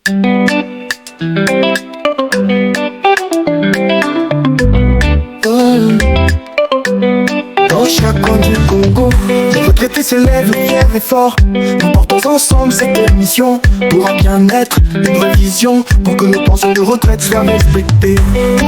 Dans chaque coin du Congo, les retraités s'élèvent fiers et forts. Nous portons ensemble cette mission pour un bien-être, une vraie vision, pour que nos pensions de retraite soient respectées.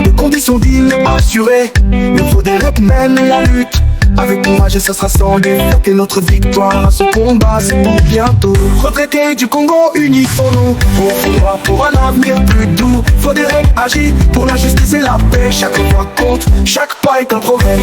Des conditions dignes assurées, il faut des règles, mène la lutte. Avec courage et ça sera sans défaite. Et notre victoire à ce combat, c'est pour bientôt. Retraités du Congo, unissons-nous. On fera pour un avenir plus doux. Faut des règles, agir pour la justice et la paix. Chaque voix compte, chaque pas est un progrès.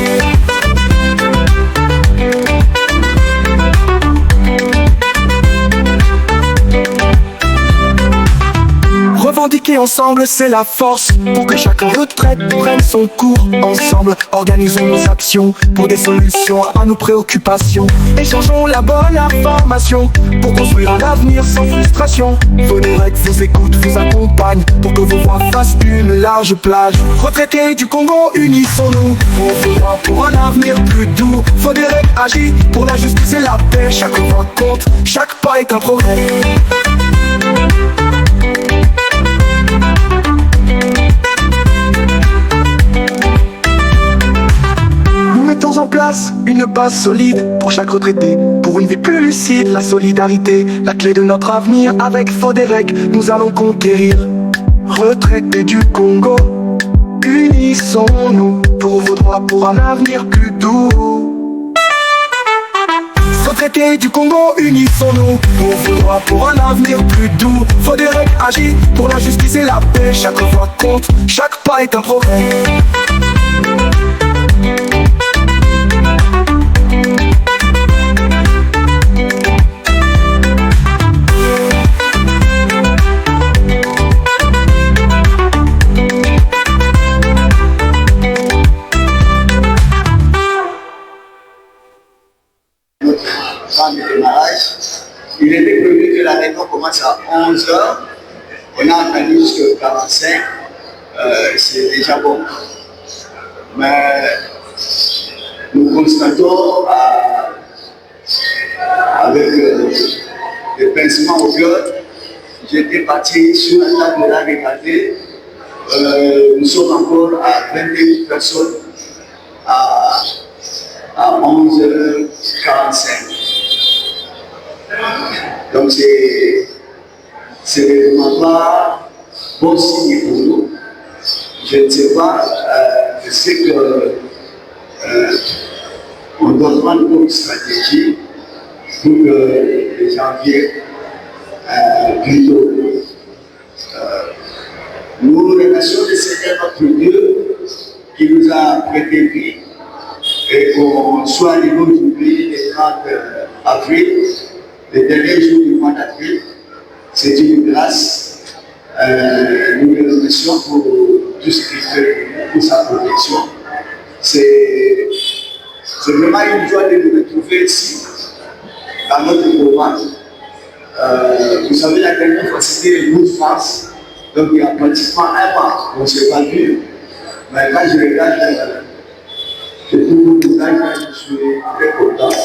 Revendiquer ensemble, c'est la force. Pour que chaque retraite prenne son cours. Ensemble, organisons nos actions pour des solutions à nos préoccupations. Échangeons la bonne information pour construire un avenir sans frustration. Vos règles vous écoutent, vous accompagnent pour que vos voix fassent une large plage. Retraités du Congo, unissons-nous. On fera pour un avenir plus doux. Faut des règles, agir pour la justice et la paix. Chaque voix compte, chaque pas est un progrès. Mettons en place une base solide pour chaque retraité, pour une vie plus lucide. La solidarité, la clé de notre avenir. Avec Foderec, nous allons conquérir. Retraités du Congo, unissons-nous pour vos droits, pour un avenir plus doux. Retraités du Congo, unissons-nous pour vos droits, pour un avenir plus doux. Foderec agit pour la justice et la paix. Chaque voix compte, chaque pas est un progrès. De démarrage. Il était prévu que la réunion commence à 11 h. On a entendu jusqu'à 45. C'est déjà bon. Mais nous constatons avec le pincement au cœur, j'étais parti sur la table de la regarder. Nous sommes encore à 28 personnes à 11 h 45. Donc c'est vraiment pas bon signe pour nous. Je ne sais pas, je sais que on doit prendre une stratégie pour que les janvier plutôt. Nous remercions le Seigneur notre Dieu qui nous a prêté vie et qu'on soit arrivé aujourd'hui le 30 avril. Le dernier jour du mois d'avril, c'est une grâce. Nous le remercions pour tout ce qu'il fait, pour sa protection. C'est vraiment une joie de nous retrouver ici, dans notre programme. Vous savez, la dernière fois, c'était le Mood France, donc il y a pratiquement un mois, on ne s'est pas vu. Mais quand je regarde tous vos visages, je suis très content.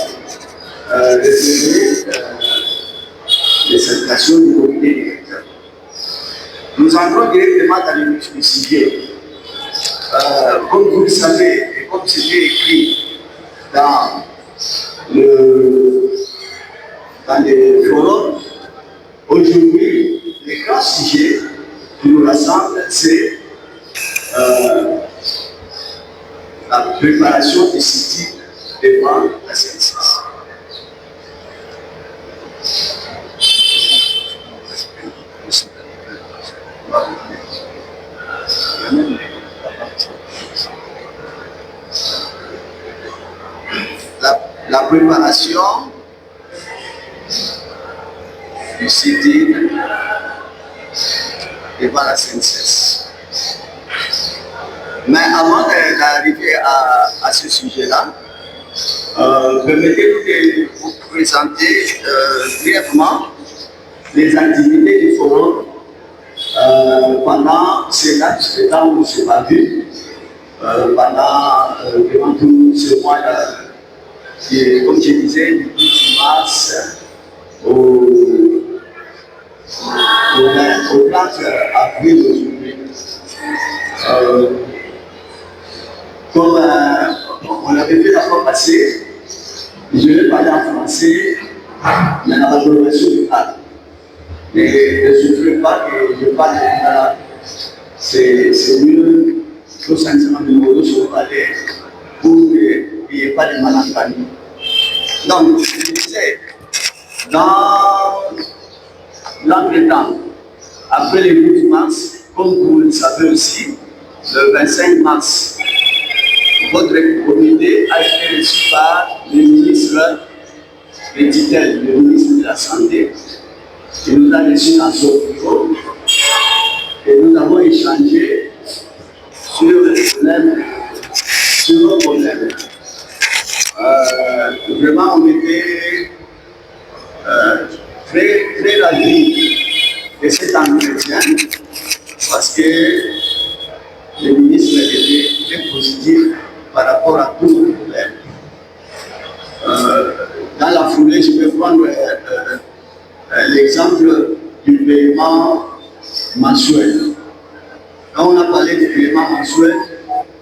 Les salutations du comité directeur. Nous entrons directement dans le vif du sujet. Comme vous le savez, et comme c'était écrit dans le forum, aujourd'hui, le grand sujet qui nous rassemble, c'est la préparation des sites devant la CNCS. La préparation du site devant la CNCS. Mais avant d'arriver à ce sujet-là, permettez-nous de vous présenter brièvement les activités du forum pendant ce temps où on ne s'est pas vu, pendant tout ce mois-là. Comme je disais, du 12 mars au au 30 avril aujourd'hui. Comme on avait fait la fois passée, je vais parler en français, mais la réglementation du cadre. Mais ne souffrez pas que je parle de l'arabe. C'est mieux que ça ne soit numéro sur le palais pour qu'il n'y ait pas de malentendu. Donc, je disais, dans l'entretemps, après le 12 mars, comme vous le savez aussi, le 25 mars, votre comité a été reçu par le ministre le titel, le ministre de la Santé. Il nous a reçus dans son bureau et nous avons échangé sur nos problèmes. Vraiment, on était très ravis de cet entretien parce que le ministre était très positif par rapport à tous nos problèmes. Dans la foulée, je vais prendre l'exemple du paiement mensuel. Quand on a parlé du paiement mensuel,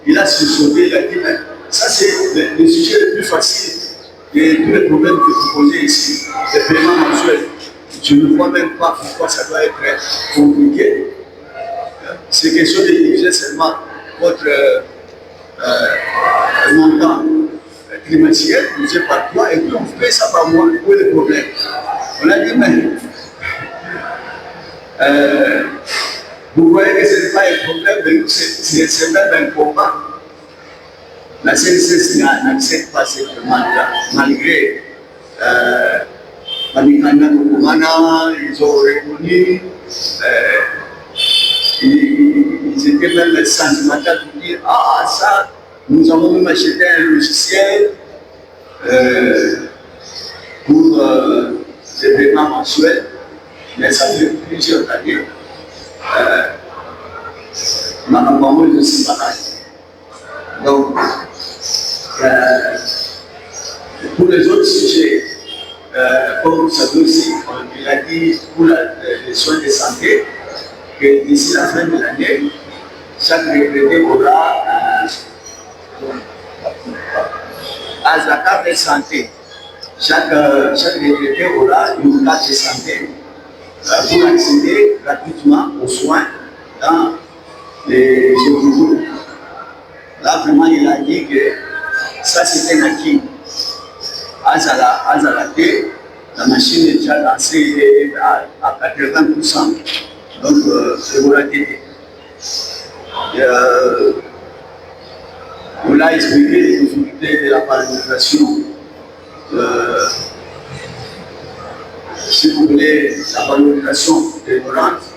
il a sursauté, il a dit, mais ça c'est le sujet le plus facile de tous les problèmes que vous posez ici, le paiement mensuel. Je ne vois même pas pourquoi ça doit être compliqué. C'est question de diviser seulement votre montant trimestriel, divisé par 3, et puis on fait ça par mois. Où est le problème? On a dit, mais vous voyez que ce n'est pas un problème, mais nous, c'est même un combat. La CNCS n'accepte pas cette demande-là, malgré ils ont reconnu, ils étaient même sentimentaux de dire, ah ça, nous avons même acheté un logiciel pour les paiements mensuels, mais ça fait plusieurs années. Ma maman est aussi pareil. Donc, pour les autres sujets, comme vous savez aussi, il a dit pour les soins de santé, que d'ici la fin de l'année, chaque retraité aura à sa carte de santé. Chaque retraité aura une carte de santé pour accéder gratuitement aux soins dans les hôpitaux. Là, vraiment, il a dit que ça, c'est un acquis. Azalaté, la machine est déjà lancée à 80%. Donc, c'est volatilité. On a expliqué les difficultés de la valorisation. Si vous voulez, la valorisation des rentes.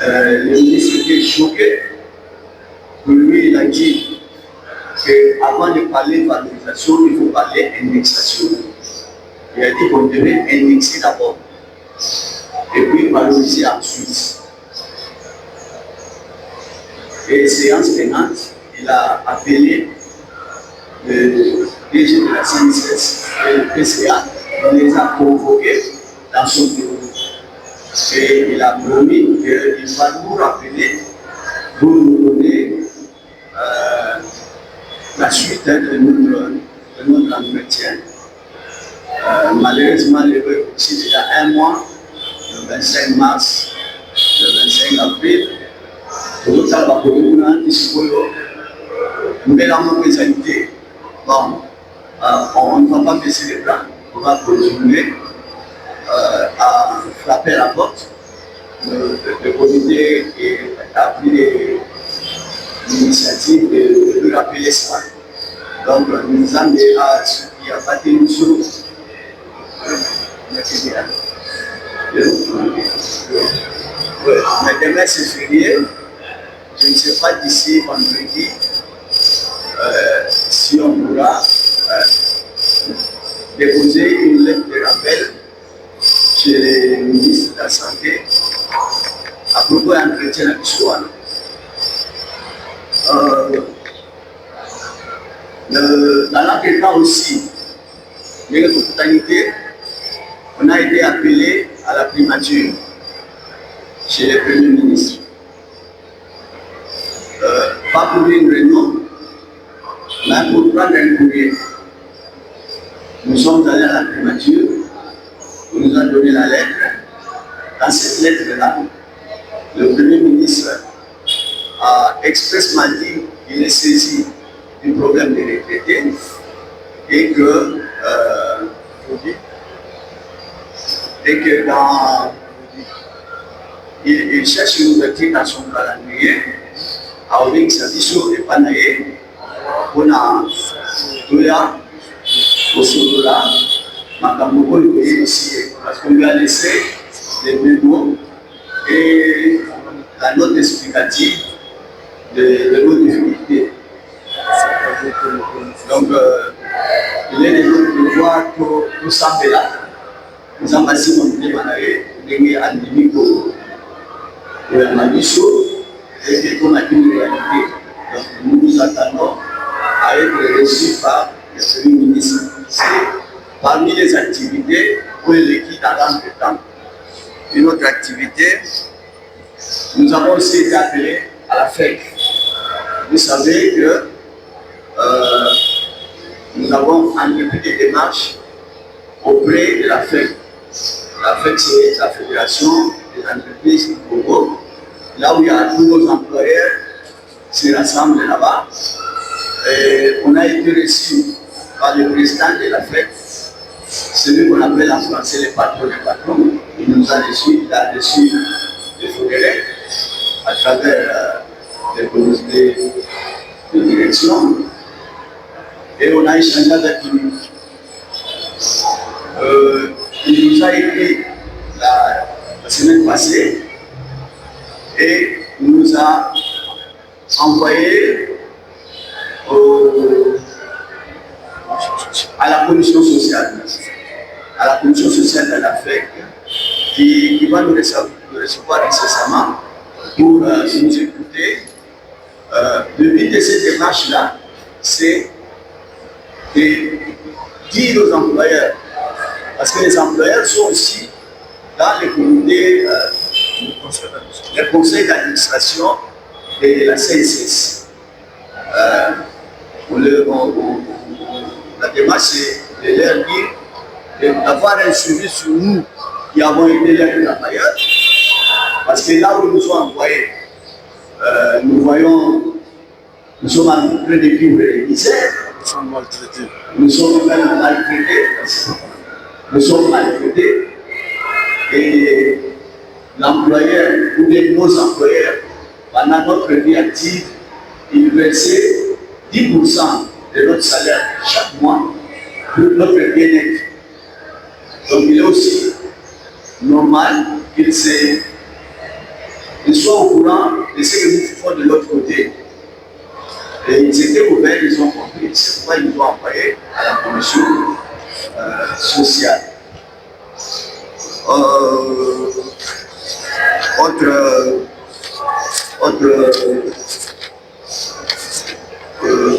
Le ministre était choqué. Pour lui, il a dit qu'avant de parler de valorisation, il faut parler d'indexation. Il a dit qu'on devait indexer d'abord et puis valoriser ensuite. Et séance tenante, il a appelé le DG de la CNCS et le PCA, il les a convoqués dans son bureau. Et il a promis qu'il va nous rappeler pour nous donner la suite de notre entretien. Malheureusement, il est aussi déjà un mois, le 25 mars, le 25 avril. Tout ça va pour nous, nous avons présenté. Bon, on ne va pas baisser les bras, on va continuer à frapper à la porte. Le comité a pris l'initiative de lui rappeler ça. Donc, nous avons déjà ce qui a pas été une chose. Mais demain, c'est férié. Je ne sais pas d'ici vendredi si on pourra déposer une lettre de rappel chez le ministre de la Santé à propos d'un entretien habituel. Dans l'entretien aussi, on a été appelé à la primature chez le Premier ministre. Pas pour une réunion, mais pour prendre un courrier. Nous sommes allés à la primature, on nous a donné la lettre. Dans cette lettre-là, le Premier ministre a expressément dit qu'il est saisi du problème des retraités et que il cherche une ouverture dans son calendrier à ouvrir sa vision et panaye pour Toya au Sodola, Makamoko le ici parce qu'on lui a laissé des mémos et la note explicative de nos difficultés. Donc, il est de voir tout ça là. Nous avons passé mon démarré, nous avons animé pour la Manicho et qu'on a une réalité. Donc, nous nous attendons à être reçus par le Premier ministre. C'est parmi les activités où il est qui dans l'entretemps. Une autre activité, nous avons aussi été appelés à la FEC. Vous savez que nous avons entrepris des démarches auprès de la FEC. La FEC, c'est la Fédération des entreprises du Congo. Là où il y a tous nos employeurs se rassemblent là-bas. On a été reçus par le président de la FEC, celui qu'on appelle en français les patrons des patrons. Il nous a reçus, il a reçu les fédérés à travers les comités de direction. Et on a échangé avec lui. Il nous a écrit la semaine passée et il nous a envoyé à la commission sociale, de la FEC qui va nous recevoir nécessairement pour nous écouter. Le but de cette démarche-là, c'est de dire aux employeurs, parce que les employeurs sont aussi dans les comités, les conseils d'administration de la CNCS. La démarche, c'est de leur dire d'avoir un suivi sur nous qui avons été les travailleurs, parce que là où nous sommes envoyés, nous voyons, nous sommes en train de vivre les misères, nous sommes même maltraités, nous sommes maltraités, et l'employeur ou nos employeurs, pendant notre vie active, ils versaient 10% de notre salaire chaque mois pour notre bien-être. Donc il est aussi normal qu'ils soient au courant de ce que nous faisons de l'autre côté. Et ils étaient ouverts, ils ont compris. C'est pourquoi ils nous ont envoyé à la commission sociale.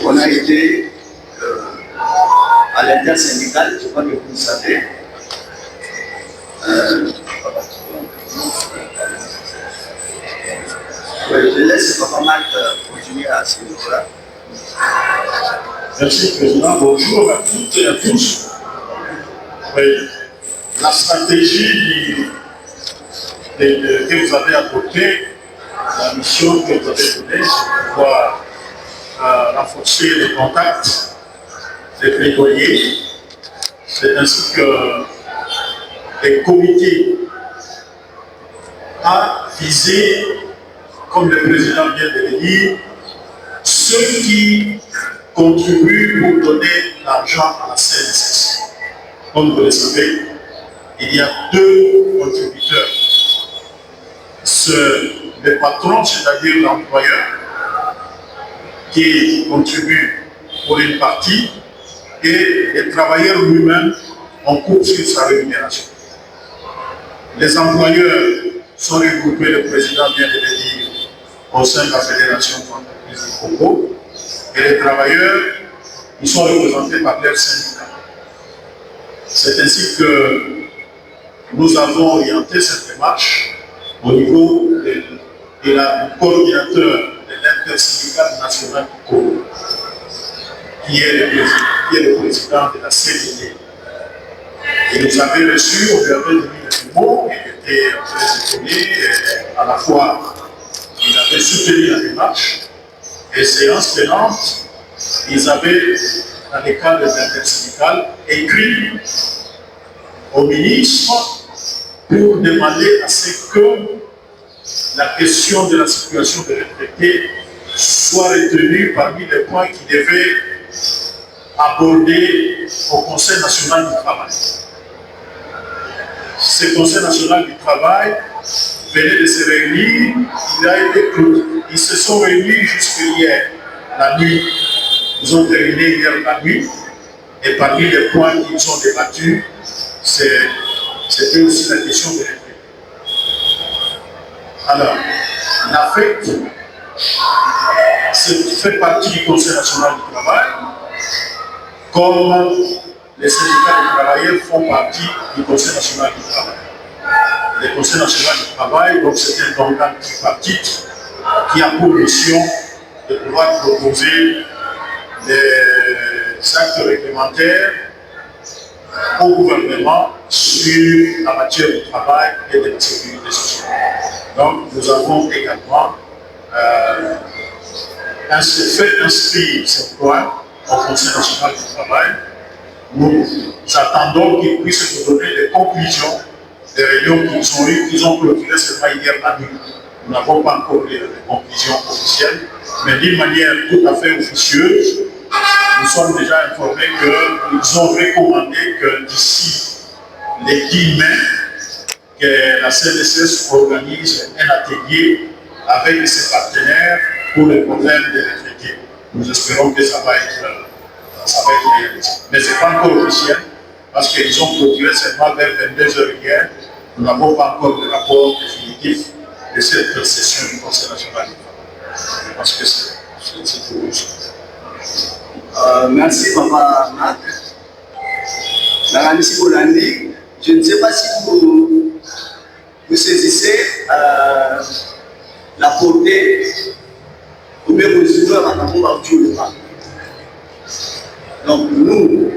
On a été à l'intersyndicale, je crois que vous le savez. Je laisse Papa Marc continuer à ce niveau-là. Merci, Président. Bonjour à toutes et à tous. Oui, la stratégie que vous avez adoptée, la mission que vous avez donnée, c'est de pouvoir renforcer les contacts, les plaidoyers. C'est ainsi que les comités a visé, comme le président vient de le dire, ceux qui contribuent pour donner l'argent à la CNCS. Comme vous le savez, il y a deux contributeurs. Le patron, c'est-à-dire l'employeur, qui contribue pour une partie, et les travailleurs lui-même en coupent sur sa rémunération. Les employeurs sont regroupés, le président vient de le dire, au sein de la Fédération d'entreprises du Congo, et les travailleurs, ils sont représentés par leurs syndicats. C'est ainsi que nous avons orienté cette démarche au niveau de la coordinateur de l'intersyndical national du Congo, qui est le président de la CND. Il nous avait reçus, on lui avait donné des mots, il était très étonné, à la fois il avait soutenu la démarche, et séance tenante, ils avaient, dans le cadre de l'intersyndical, écrit au ministre pour demander à ce que la question de la situation des retraités soit retenue parmi les points qui devaient aborder au Conseil national du travail. Ce Conseil national du travail venait de se réunir, il a été clos. Ils se sont réunis jusqu'à hier, la nuit. Ils ont terminé hier la nuit, et parmi les points qu'ils ont débattus, c'était aussi la question des retraités. Alors, l'AFET fait partie du Conseil national du travail, comme les syndicats de travailleurs font partie du Conseil national du travail. Le Conseil national du travail, donc c'est un organe tripartite qui a pour mission de pouvoir proposer des actes réglementaires au gouvernement sur la matière du travail et de la sécurité sociale. Donc nous avons également fait inscrire ce point au Conseil national du travail. Nous attendons qu'ils puissent nous donner des conclusions des réunions qu'ils ont eues, qu'ils ont clôturées seulement hier la nuit. Nous n'avons pas encore les conclusions officielles, mais d'une manière tout à fait officieuse, nous sommes déjà informés qu'ils ont recommandé que d'ici les 10 mai, que la CNSS organise un atelier avec ses partenaires pour le problème des retraités. Nous espérons que ça va être réalisé. Mais ce n'est pas encore officiel, parce qu'ils ont clôturé seulement vers 22h hier. Nous n'avons pas encore le rapport définitif de cette session du Conseil national du travail. Je pense que c'est tout juste. Merci, Papa Marc. Naranisi Bolandi, je ne sais pas si vous saisissez la portée ou bien vous suivez à Matamou Baoudjou. Donc nous,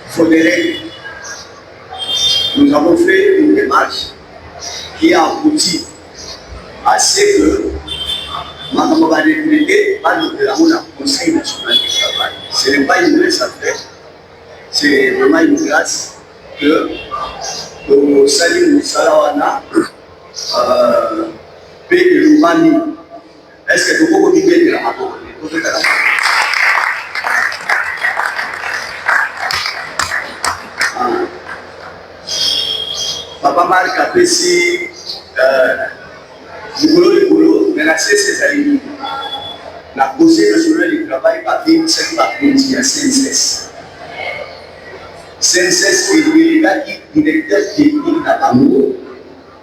Fodéré, nous avons fait une démarche qui a abouti à ce que Matamou va retraiter par le Conseil national du travail. Ce n'est pas une grâce à faire, c'est vraiment une grâce que Salim Moussalawana paie de l'Oumani. Est-ce que vous pouvez dire de la rapport? Papa Marc a payé du boulot, mais la CSS la Conseil national du travail a fait une partie à CNSS. CNSS est le directeur technique d'Abamu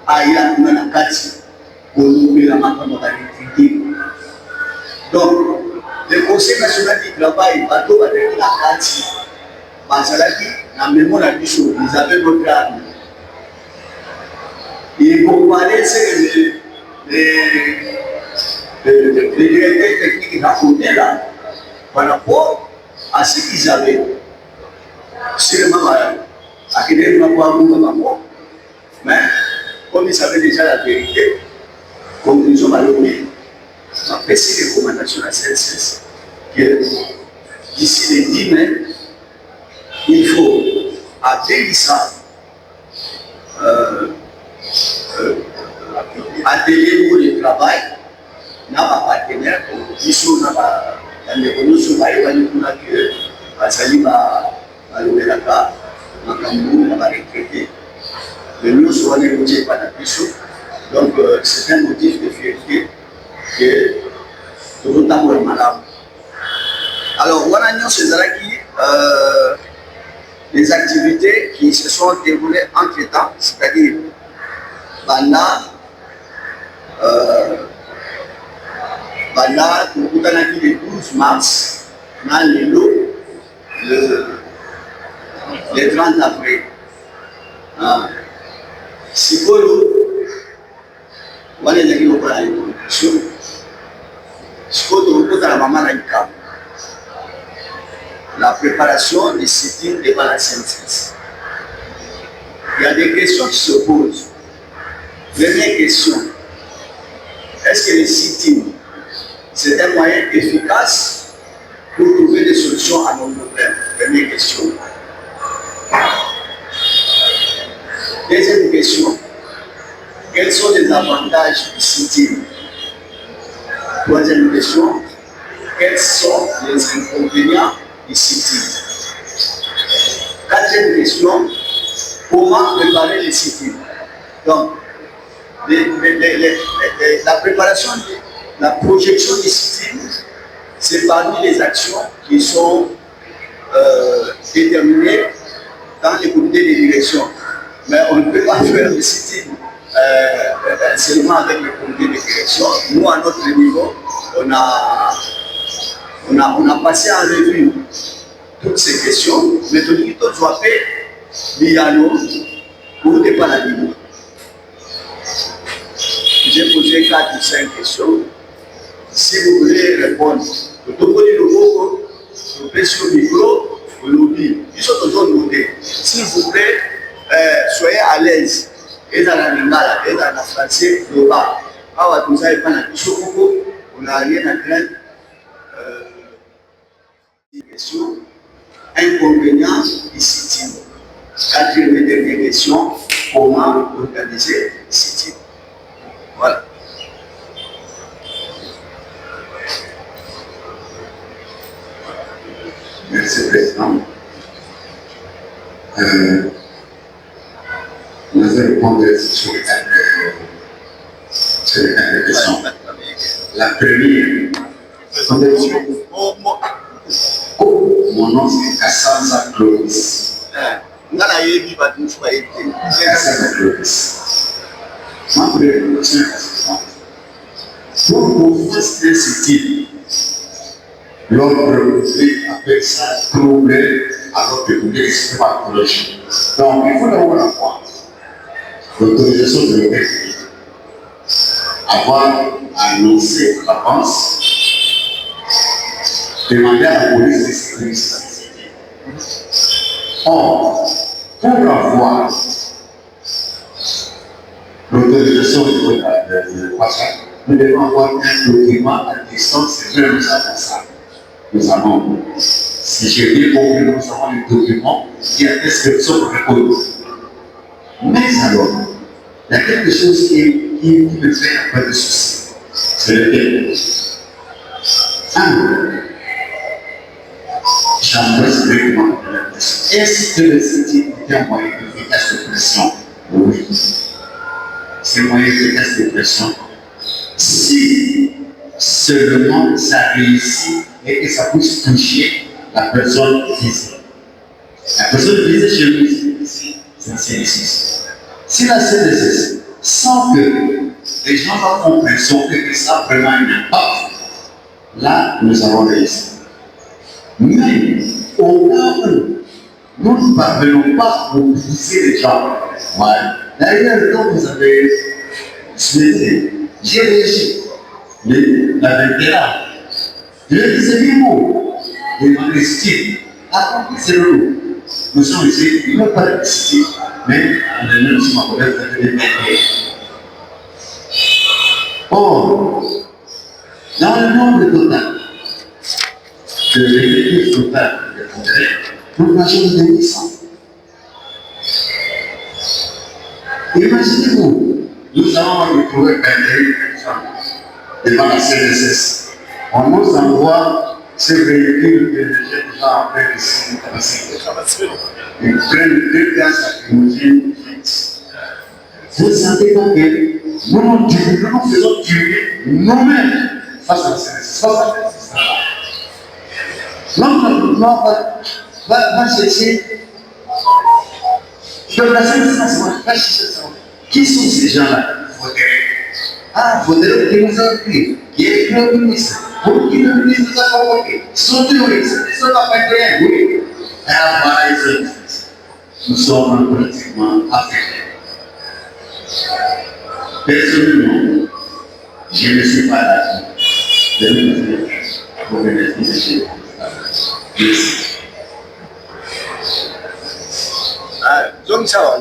à Yanakati pour nous la maternité. Donc, le Conseil national du travail va tout avec la Kati. Bazalaki, la mémoire a dit chose, ils avaient notre âme. Il comparait les directeurs techniques racontaient là par rapport à ce qu'ils avaient. C'est le même à qui n'est pas pour mais comme ils savaient déjà la vérité, conclusion à l'ONU, après ces recommandations à la CNSS, que d'ici les 10 mai, il faut atteindre ça. Atelier pour le travail, n'a pas partenaire, ils sont dans les conditions où ils retraité. Mais nous sommes négociés par la puissance. Donc c'est un motif de fierté que tout le temps est malade. Alors, voilà les activités qui se sont déroulées entre temps, c'est-à-dire le 12 mars, dans le 30 avril. Sikolo, la préparation des sit-ins devant la synthèse. Il y a des questions qui se posent. Première question, est-ce que les sit-ins, c'est un moyen efficace pour trouver des solutions à nos problèmes? Première question. Deuxième question, quels sont les avantages du sit-in? Troisième question, quels sont les inconvénients du sit-in? Quatrième question, comment préparer les sit-in? Donc, la préparation, la projection des sit-in, c'est parmi les actions qui sont déterminées dans les comités de direction. Mais on ne peut pas faire le sit-in seulement avec le comité de direction. Nous, à notre niveau, on a passé en revue toutes ces questions, mais tout le monde doit faire l'IANO pour ne pas la dire. J'ai posé 4 ou 5 questions. Si vous voulez répondre, vous pouvez le sur le micro, vous nous dites. Ils sont toujours notés. S'il vous plaît, soyez à l'aise. Et dans la lingala, et dans la français, global. Alors, tout ça, on n'a rien à craindre. Question. Inconvénients ici. Quatrième et dernière question, comment organiser ici. Voilà. Merci, Président. Nous allons répondre sur les 4 questions. La première, mon nom c'est Kassanza Clovis. Kassanza Clovis. Ma première question est pour pouvoir se citer, l'homme appelle ça trouble alors que vous n'exprimez pas pathologie. Donc, il faut d'abord avoir l'autorisation de l'OPC, avoir annoncé l'avance, demander à la police de sécuriser la cité. Or, pour avoir l'autorisation de l'OPC, nous devons avoir un document à distance, c'est vrai, nous avons ça. Nous avons, si j'ai bien compris, nous avons le document qui atteste que nous sommes reconnus. Mais alors, il y a quelque chose qui me fait un peu de souci. C'est lequel? J'aimerais directement la question. Est-ce que le site est un moyen efficace de pression? Oui. C'est un moyen efficace de pression. Si seulement ça réussit et que ça puisse toucher la personne visée. La personne visée chez nous, c'est la CDC. Si la CDC, sans que les gens aient compréhension que ça a vraiment un impact, là, nous avons réussi. Mais au cas où nous ne parvenons pas à mobiliser les gens, voilà. D'ailleurs, quand vous avez souhaité, j'ai réagi. La vétéran, je disais des mots, des manuscrits, accomplissez le lot. Nous sommes ici, il ne pas ici, mais on est même sur ma collègue de métier. Or, dans le nombre total de l'effectif total de congrès, nous marchons de 800. Imaginez-vous, nous avons retrouvé 21 personnes devant la CDS. On nous envoie ce véhicule que les gens déjà en train de se faire. Ils prennent 2 gaz lacrymogènes. Vous ne sentez pas que nous nous faisons tuer nous-mêmes face à la CDS. L'homme va chercher. Donc la CDS va chercher ça. Qui sont ces gens-là? Ah, faudrait que nous ayons écrit. Qui est écrit au ministre? Pour qui le ministre nous a convoqué? Sont terroristes, ils sont pas rien, oui. Alors voilà, nous sommes politiquement africains. Personnellement, je ne suis pas là pour venir chez vous. Zoom sawa.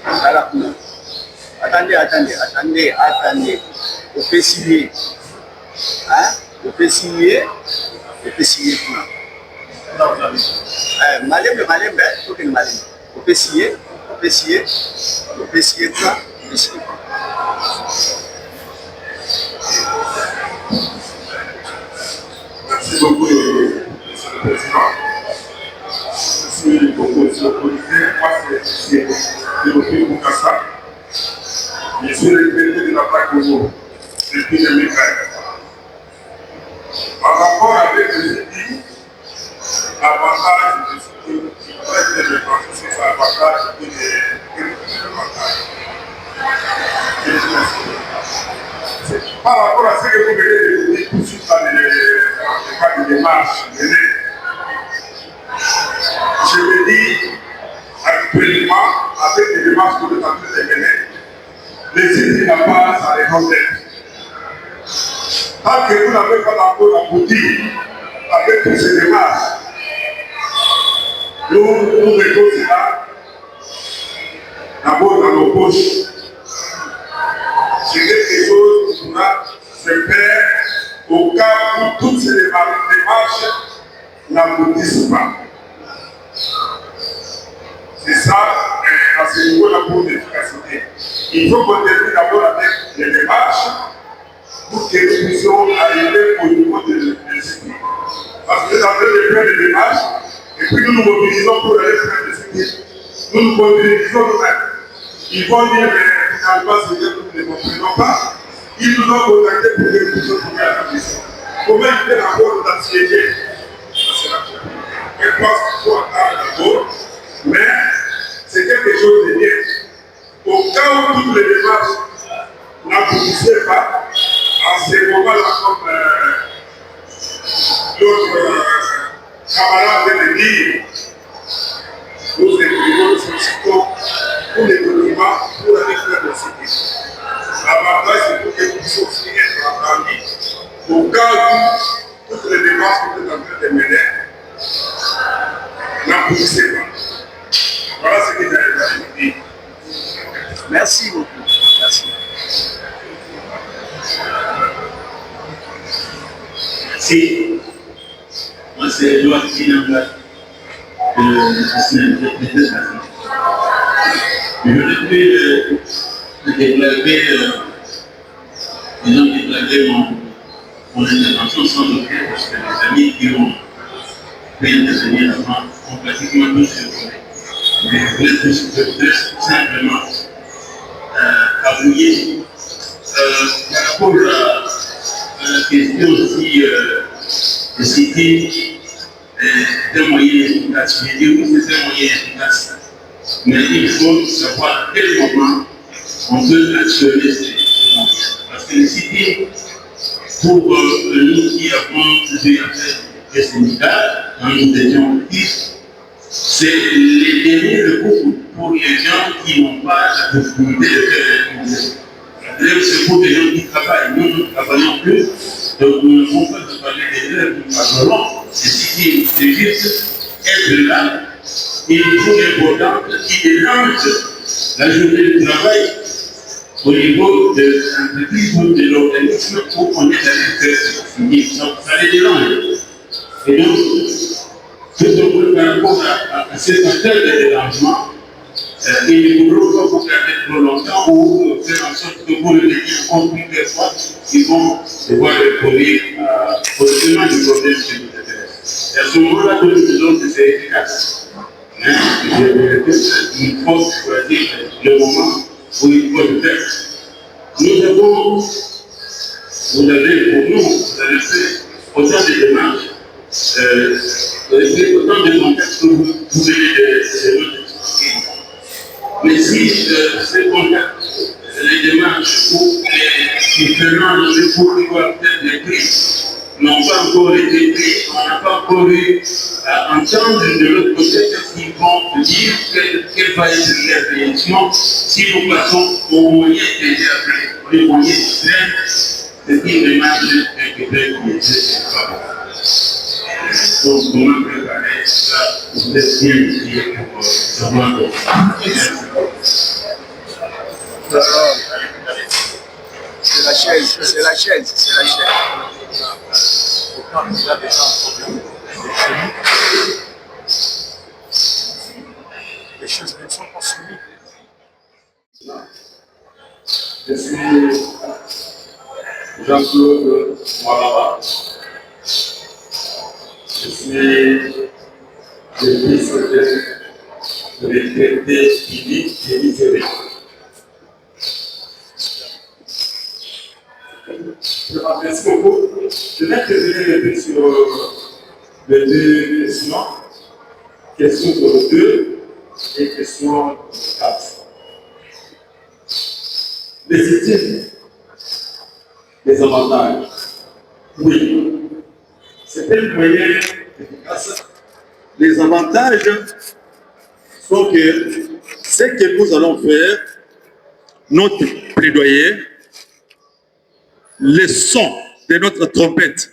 Voilà. Attendez. On peut signer. Hein? On peut signer pour. Malembe, faut que malembe. On peut signer ça. Merci beaucoup, Monsieur le Président. Merci beaucoup, Monsieur le Président. Moi, c'est Théophile Boukassa. Je suis le président de la PAC Congo depuis 2013. En rapport avec le CDI, l'avantage de ce qui traite des dépenses, c'est l'avantage des avantages. Par rapport à ce que vous venez de dire, tout de suite dans les cas de démarche, je me dis actuellement, avec les démarches que vous êtes en train de mener, les cités n'ont pas sa raison d'être. Tant que vous n'avez pas encore abouti avec toutes ces démarches, nous mettons cela d'abord dans nos poches. C'est quelque chose qui pourra se faire au cas où toutes ces démarches n'aboutissent pas. C'est ça, à ce niveau-là, pour l'efficacité. Il faut qu'on termine d'abord avec les démarches pour que nous puissions arriver au niveau de l'efficacité. Parce que nous avons fait des démarches et puis nous nous mobilisons pour aller faire des efficacité. Nous nous mobilisons nous-mêmes. Ils vont dire, mais finalement, c'est que nous ne les comprenons pas. Ils nous ont contactés pour que nous puissions trouver à la mission. Comment ils peuvent encore nous assiéger? C'est la chose. Je pense qu'il faut attendre d'abord, mais c'est quelque chose de bien. Au cas où toutes les démarches n'aboutissaient pas, en ce moment-là, comme l'autre camarade vient de dire, nous écrivons, nous sollicitons pour les documents pour aller faire le CDI. L'avantage, c'est pour que nous puissions aussi être entendus au cas où toutes les démarches que nous sommes en train de mener n'aboutissaient pas. Voilà ce que j'avais dit. Merci beaucoup. Merci. Merci. Moi, c'est Edouard Kinamba de la semaine. Je voudrais déclarer mon intervention sans doute parce que les amis qui ont fait intervenir avant ont pratiquement tous survolé. Mais je voulais simplement avouer par rapport à la question aussi de citer d'un moyen efficace. Je dis oui, c'est un moyen efficace. Mais il faut savoir à quel moment on peut actionner ces moyens. Parce que les cités, pour nous qui avons fait des syndicats, quand nous étions actifs, c'est les derniers recours pour les gens qui n'ont pas la possibilité de faire un musée. C'est pour les gens qui travaillent. Nous ne travaillons plus, donc nous ne pouvons pas parler des élèves, nous parlerons des cités. C'est juste être là. Il faut des bordages qui dérangent la journée de travail au niveau de l'entreprise ou de l'organisme pour qu'on ait la liberté. Donc ça les dérange. Et donc, tout par rapport à cet appel de dérangement, il ne faudra pas vous garder trop longtemps ou faire en sorte que vous le ayez encore plus de fois, ils vont devoir répondre au chemin du problème qui nous intéresse. Et à ce moment-là, nous disons que c'est efficace. Mais il faut choisir le moment où il faut le faire. Nous avons, vous avez pour nous, vous avez fait autant de démarches, vous avez fait autant de contacts que vous venez de nous expliquer. Mais si ces contacts, les démarches pour les différents pour pouvoir faire des prix n'ont pas encore été pris, on n'a pas encore eu à entendre de l'autre côté ce qu'ils vont dire, quelle va être leur réaction si nous passons aux moyens déjà pris, les moyens extrêmes, c'est une démarche qui est très compliquée. Donc, comment préparer? vous laisse bien prier pour savoir C'est la chaise, c'est la chaise, c'est la chaise. Les choses ne sont pas finies. Je suis Jean-Claude Moalaba. Je suis le fils de retraité unique et libéré. Je m'adresse beaucoup. Je vais intervenir sur les deux questions. Question numéro 2 et question 4. Légitime les avantages. Oui. C'est un moyen efficace. Les avantages sont que ce que nous allons faire, notre plaidoyer, le son de notre trompette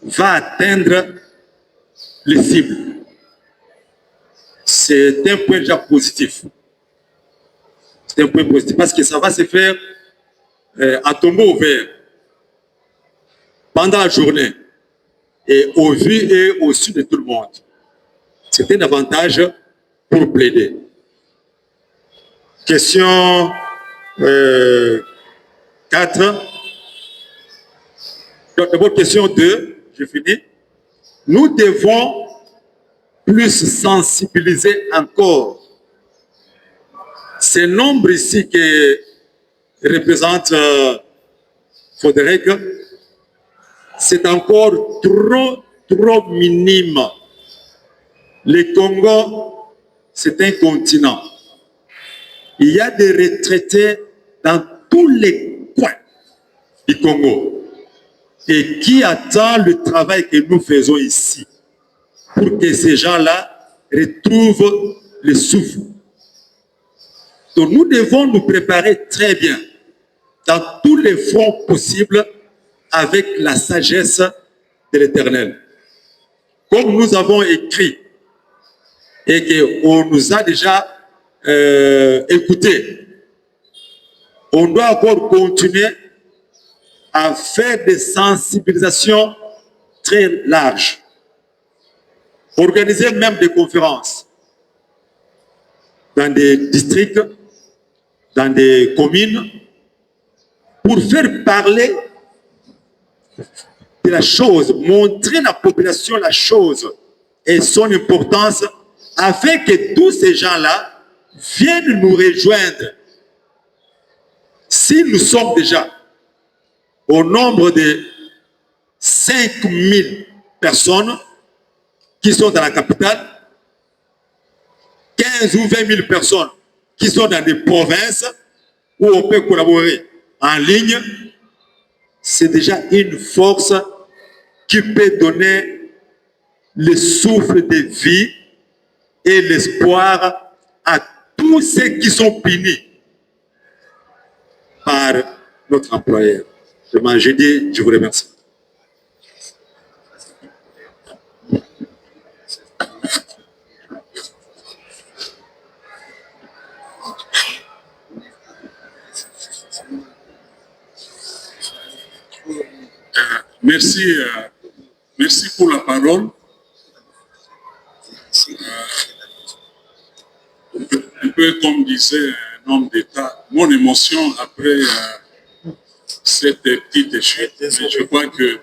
va atteindre les cibles. C'est un point déjà positif. C'est un point positif parce que ça va se faire à tombeau ouvert pendant la journée et au vu et au su de tout le monde. C'est un avantage pour plaider. Question 4. D'abord, question 2, je finis. Nous devons plus sensibiliser encore ce nombre ici que représente Frédéric, c'est encore trop minime. Le Congo, c'est un continent. Il y a des retraités dans tous les coins du Congo et qui attendent le travail que nous faisons ici pour que ces gens-là retrouvent le souffle. Donc nous devons nous préparer très bien dans tous les fronts possibles avec la sagesse de l'Éternel. Comme nous avons écrit et qu'on nous a déjà écouté, on doit encore continuer à faire des sensibilisations très larges, organiser même des conférences dans des districts, dans des communes, pour faire parler de la chose, montrer à la population la chose et son importance, afin que tous ces gens-là viennent nous rejoindre. Si nous sommes déjà au nombre de 5000 personnes qui sont dans la capitale, 15 ou 20 000 personnes qui sont dans des provinces où on peut collaborer en ligne, c'est déjà une force qui peut donner le souffle de vie et l'espoir à tous ceux qui sont punis par notre employeur. Je dis, je vous remercie. Merci pour la parole. Un peu comme disait un homme d'État, mon émotion après cette petite chute, mais je crois que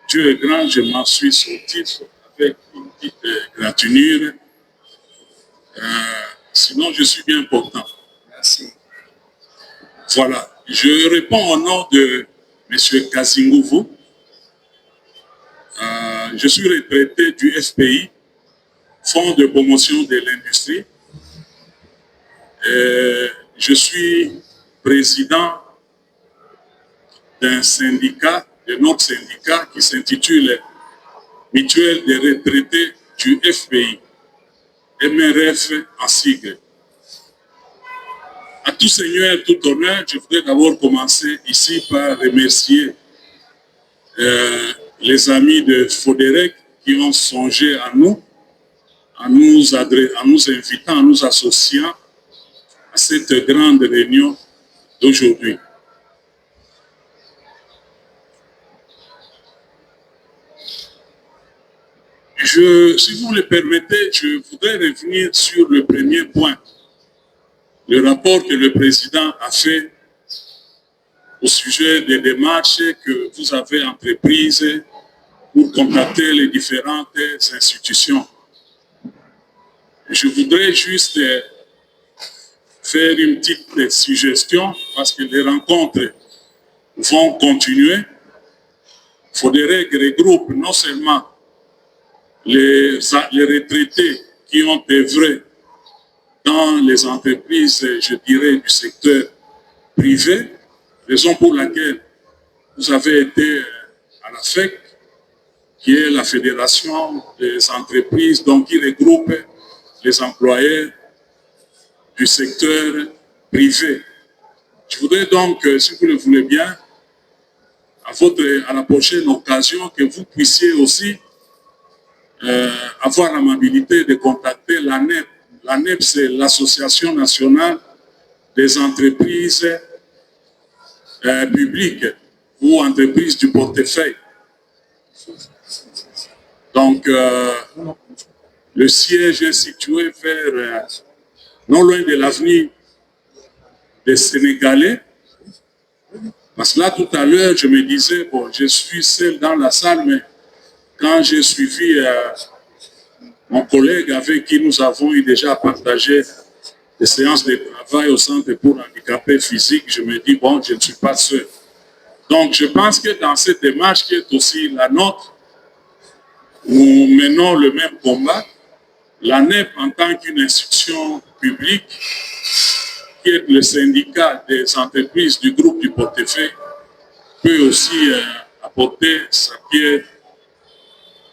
Dieu est grand, je m'en suis sorti avec une petite gratinure. Sinon, je suis bien important. Merci. Voilà. Je réponds au nom de M. Kazingouvou. Je suis retraité du FPI, Fonds de promotion de l'industrie. Je suis président d'un syndicat, de notre syndicat qui s'intitule Mutuelle des retraités du FPI, MRF en sigle. À tout seigneur, tout honneur, je voudrais d'abord commencer ici par remercier les amis de Frédéric qui ont songé à nous en nous invitant, en nous associant à cette grande réunion d'aujourd'hui. Si vous le permettez, je voudrais revenir sur le premier point, le rapport que le président a fait au sujet des démarches que vous avez entreprises pour contacter les différentes institutions. Je voudrais juste faire une petite suggestion parce que les rencontres vont continuer. Il faudrait que regroupent non seulement les retraités qui ont œuvré dans les entreprises, je dirais, du secteur privé, raison pour laquelle vous avez été à la FEC, qui est la Fédération des entreprises, donc qui regroupe les employés du secteur privé. Je voudrais donc, si vous le voulez bien, à la prochaine occasion, que vous puissiez aussi avoir l'amabilité de contacter l'ANEP. L'ANEP, c'est l'Association nationale des entreprises publiques ou entreprises du portefeuille. Donc, le siège est situé vers, non loin de l'avenue des Sénégalais. Parce que là, tout à l'heure, je me disais, bon, je suis seul dans la salle, mais quand j'ai suivi mon collègue avec qui nous avons eu déjà partagé des séances de travail au Centre pour handicapés physiques, je me dis, bon, je ne suis pas seul. Donc, je pense que dans cette démarche qui est aussi la nôtre, nous menons le même combat. L'ANEP, en tant qu'une institution publique, qui est le syndicat des entreprises du groupe du portefeuille, peut aussi apporter sa pierre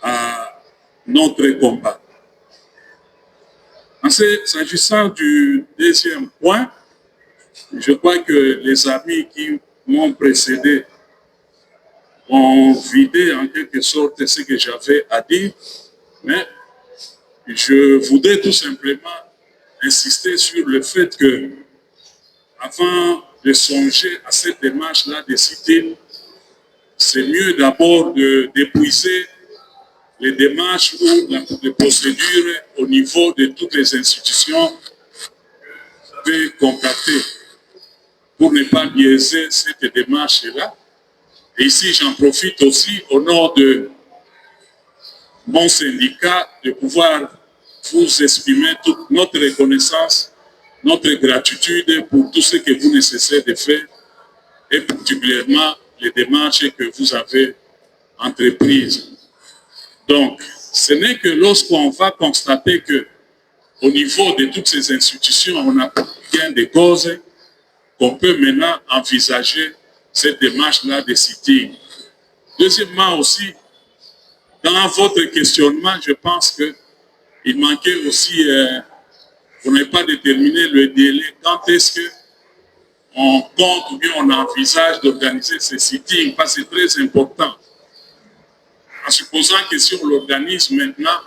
à notre combat. S'agissant du deuxième point, je crois que les amis qui m'ont précédé ont vidé en quelque sorte ce que j'avais à dire, mais je voudrais tout simplement insister sur le fait que, avant de songer à cette démarche-là de citer, c'est mieux d'abord d'épuiser les démarches ou les procédures au niveau de toutes les institutions que vous avez contactées pour ne pas biaiser cette démarche-là. Et ici, j'en profite aussi au nom de mon syndicat de pouvoir vous exprimer toute notre reconnaissance, notre gratitude pour tout ce que vous nécessitez de faire et particulièrement les démarches que vous avez entreprises. Donc, ce n'est que lorsqu'on va constater que au niveau de toutes ces institutions, on a gain de cause, qu'on peut maintenant envisager cette démarche-là de sitting. Deuxièmement aussi, dans votre questionnement, je pense qu'il manquait aussi, vous n'avez pas déterminé le délai. Quand est-ce qu'on compte ou bien on envisage d'organiser ces sittings? Parce que c'est très important. En supposant que si on l'organise maintenant,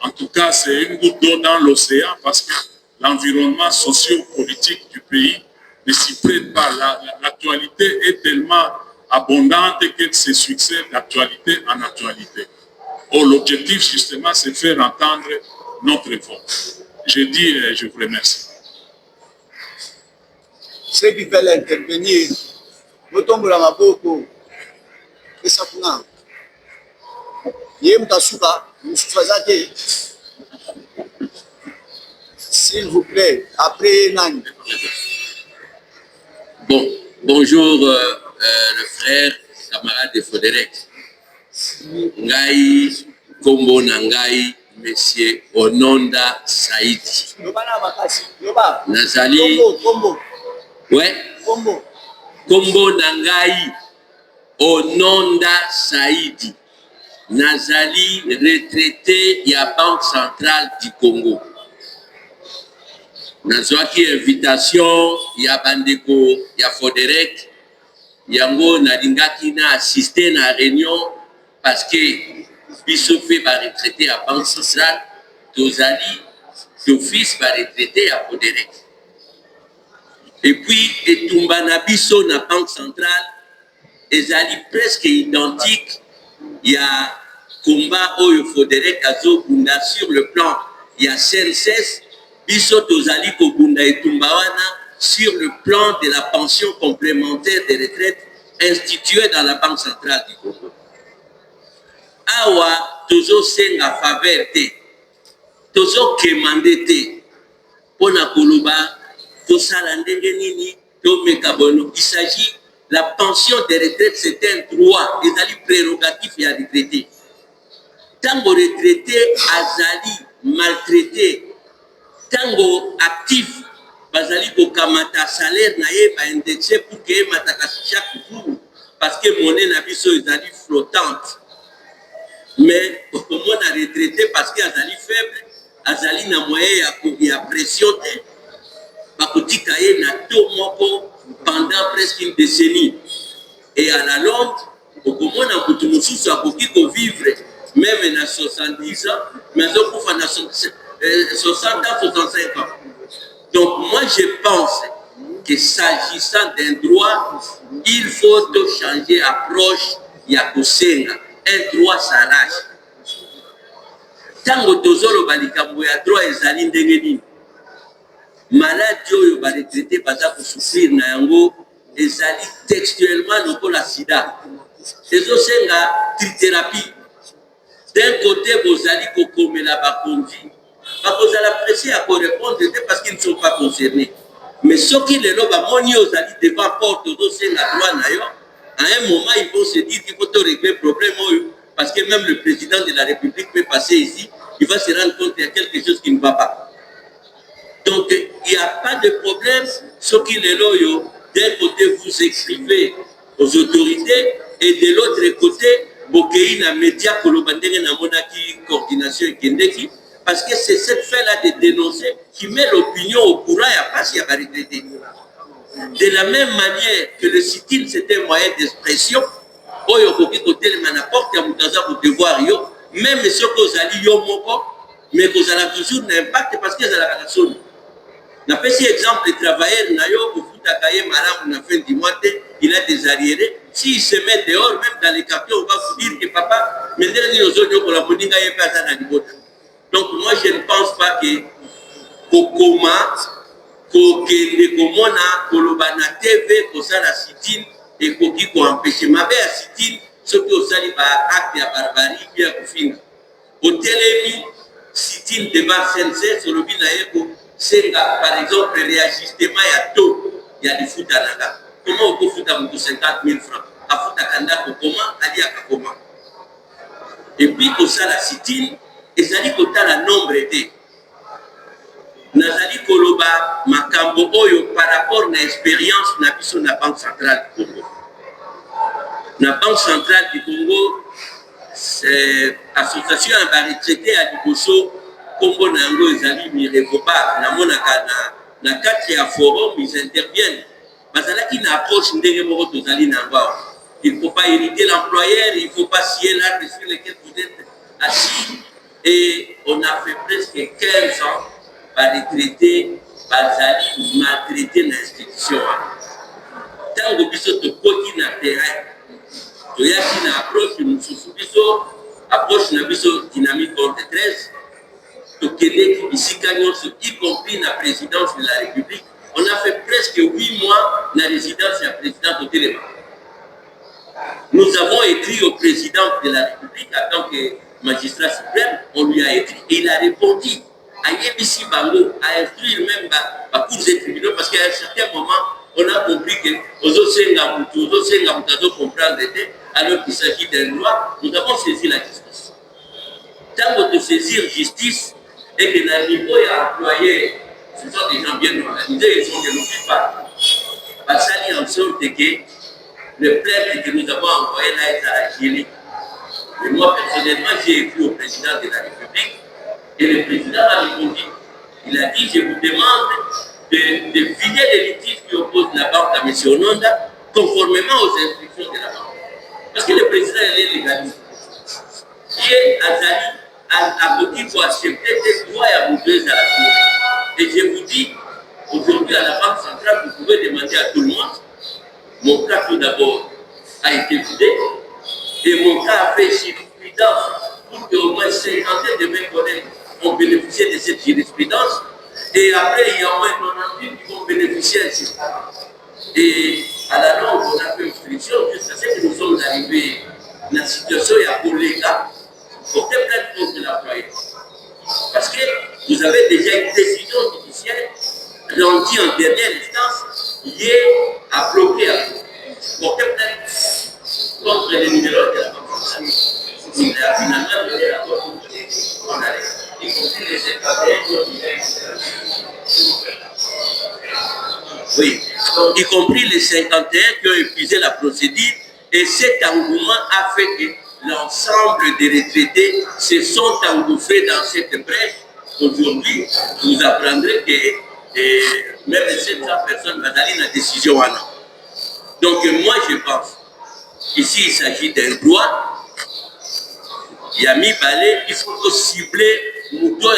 en tout cas, c'est une goutte d'eau dans l'océan parce que l'environnement socio-politique du pays ne s'y prête pas. L'actualité est tellement abondante que c'est succès d'actualité en actualité. Or, l'objectif, justement, c'est de faire entendre notre voix. Je dis, je vous remercie. Ceux qui veulent intervenir, nous tombons dans ma bouche. Et ça pour nous. S'il vous plaît, après Nani. Bon, bonjour le frère, camarade de Fodérec. Ngai, Kombo Nangai, Monsieur Ononda Saïdi. Nazali. Ouais. Kombo Nangai, Ononda Saïdi. Nazali retraité de la Banque centrale du Congo. Nazwaki invitation ya bandeko ya Fodérec yango nalingaki na assister na réunion parce que biso pe ba retraité à Banque centrale tozali d'office va retraité à Foderec. Et puis, etumba na biso na banque centrale, ezali presque identique. Il y a combat oyo Foderec azo bunda sur le plan. Il y a CNSS, biso tozali ko bunda etumba wana sur le plan de la pension complémentaire des retraites instituée dans la Banque centrale du Congo. Awa tozo senga faveur te, tozo kemande te, pona koloba, tosala ndenge nini, tomeka bono. Il s'agit, la pension des retraites, c'est un droit, ezali prérogatif ya retraité. Tango retraité azali maltraité, tango actif, bazali ko kamata salaire na ye ba indexé pour que mataka chaque jour, parce que monnaie na biso ezali flottante. Mais comment on a retraité parce que azali faible, azali na moyen ya pression te, bakotika ye na to moko pendant presque une décennie. Et à la longue, comment on a kutu mususu akoki ko vivre même na 70 ans, mais on kufa na 60 ans, 65 ans. Donc moi je pense que s'agissant d'un droit, il faut changer approche ya kosenga. Un droit s'arrache. Tango tozolo balikambo ya droit ezali ndenge nini. Maladie oyo ba retraité baza ko souffrir na yango ezali textuellement lokola sida. Ezosenga trithérapie. D'un côté bozali kokomela bakonzi, bakozala pressé à répondre parce qu'ils ne sont pas concernés. Mais ceux qui les lobent, moni ozali devant porte ozosenga droit na yo. À un moment, ils vont se dire qu'il faut régler le problème, parce que même le président de la République peut passer ici, il va se rendre compte qu'il y a quelque chose qui ne va pas. Donc, il n'y a pas de problème. Ce qui est là, d'un côté, vous écrivez aux autorités, et de l'autre côté, Bokei na média Kolobandenge na monaki coordination et Kendeki, parce que c'est cette fait-là de dénoncer qui met l'opinion au courant et à passer à la retraité. De la même manière que le sit-in, c'est un moyen d'expression, même ceux qui ont yo moko, mais qu'ils ont toujours un impact parce qu'ils ont la raison. On a fait exemple de travailleurs, il a des arriérés. S'il se met dehors, même dans les quartiers, on va vous dire que papa, mais donc moi je ne pense pas que Kokoma, Kokende Komona, Kolobana TV, Kosala sit-in, et Koki ko empêcher ma belle sit-in, ce qui au sali par acte de barbarie, bien confine. Au télémi, sit-in devant CNC, sur le binaïko, c'est par exemple réajustement, il y a tout, il y a des foot à naga. Comment on peut foutre à 50 000 francs? À foutre à Kanda, comment? À dire à comment? Et puis, Kosala sit-in, et ça dit qu'on a la nombre été. Nazali Koloba Makambo Oyo par rapport à l'expérience na biso na Banque centrale du Congo. La Banque centrale du Congo, c'est l'association à retraité à Liboso, Congo Nango Ezali Mirekoba, na monaka na 4e forum, ils interviennent. Parce qu'il y a une approche ndenge moko tozali nango. Il ne faut pas hériter l'employeur, il ne faut pas scier l'arbre sur lequel vous êtes assis. Et on a fait presque 15 ans par retraité, bazali maltraité l'institution. Tant que biso to koti na terrain, to yaki na approche mususu biso, approche na biso dynamique contre 13, to kende bisika nyonso, y compris la présidence de la République. On a fait presque 8 mois la résidence de la présidente au Téléma. Nous avons écrit au président de la République en tant que magistrat suprême, on lui a écrit et il a répondu à Yébissi Bango, à instruire même à cours des tribunaux, parce qu'à un certain moment, on a compris que aux Osenga comprendre, alors qu'il s'agit d'un droit, nous avons saisi la justice. Tant que saisir justice et que le niveau est employé, ce sont des gens bien organisés, ils sont de l'oubli pas. Parce qu'il y a en sorte que le plainte que nous avons envoyé là est à la Chili. Et moi, personnellement, j'ai écrit au président de la République et le président a répondu. Il a dit, je vous demande de vider les litiges qui opposent la banque à M. Ononda conformément aux instructions de la banque. Parce que le président est légaliste. Qui est Azali, à côté pour accepter des droits et à vous à la Cour. Et je vous dis, aujourd'hui à la Banque centrale, vous pouvez demander à tout le monde. Mon cas tout d'abord a été vidé et mon cas a fait jurisprudence pour qu'au moins 50 de mes collègues ont bénéficié de cette jurisprudence. Et après, il y a au moins 90 qui vont bénéficier ainsi. Et à la longue, on a fait obstruction jusqu'à ce que nous sommes arrivés dans la situation et à pour les gars, porter plainte contre l'employé. Parce que vous avez déjà une décision judiciaire rendue en dernière instance hier à bloquer, à porter plainte contre les numéros de la banque. Il a finalement donné la bonne on allait, y compris les secrétaires. Oui, y compris les 51 qui ont épuisé la procédure, et cet engouement a fait que l'ensemble des retraités se sont engouffrés dans cette brèche. Aujourd'hui, vous apprendrez que même 700 personnes vont aller dans la décision en an. Donc moi je pense, ici il s'agit d'un droit, il y a mis balai, il faut cibler nous doit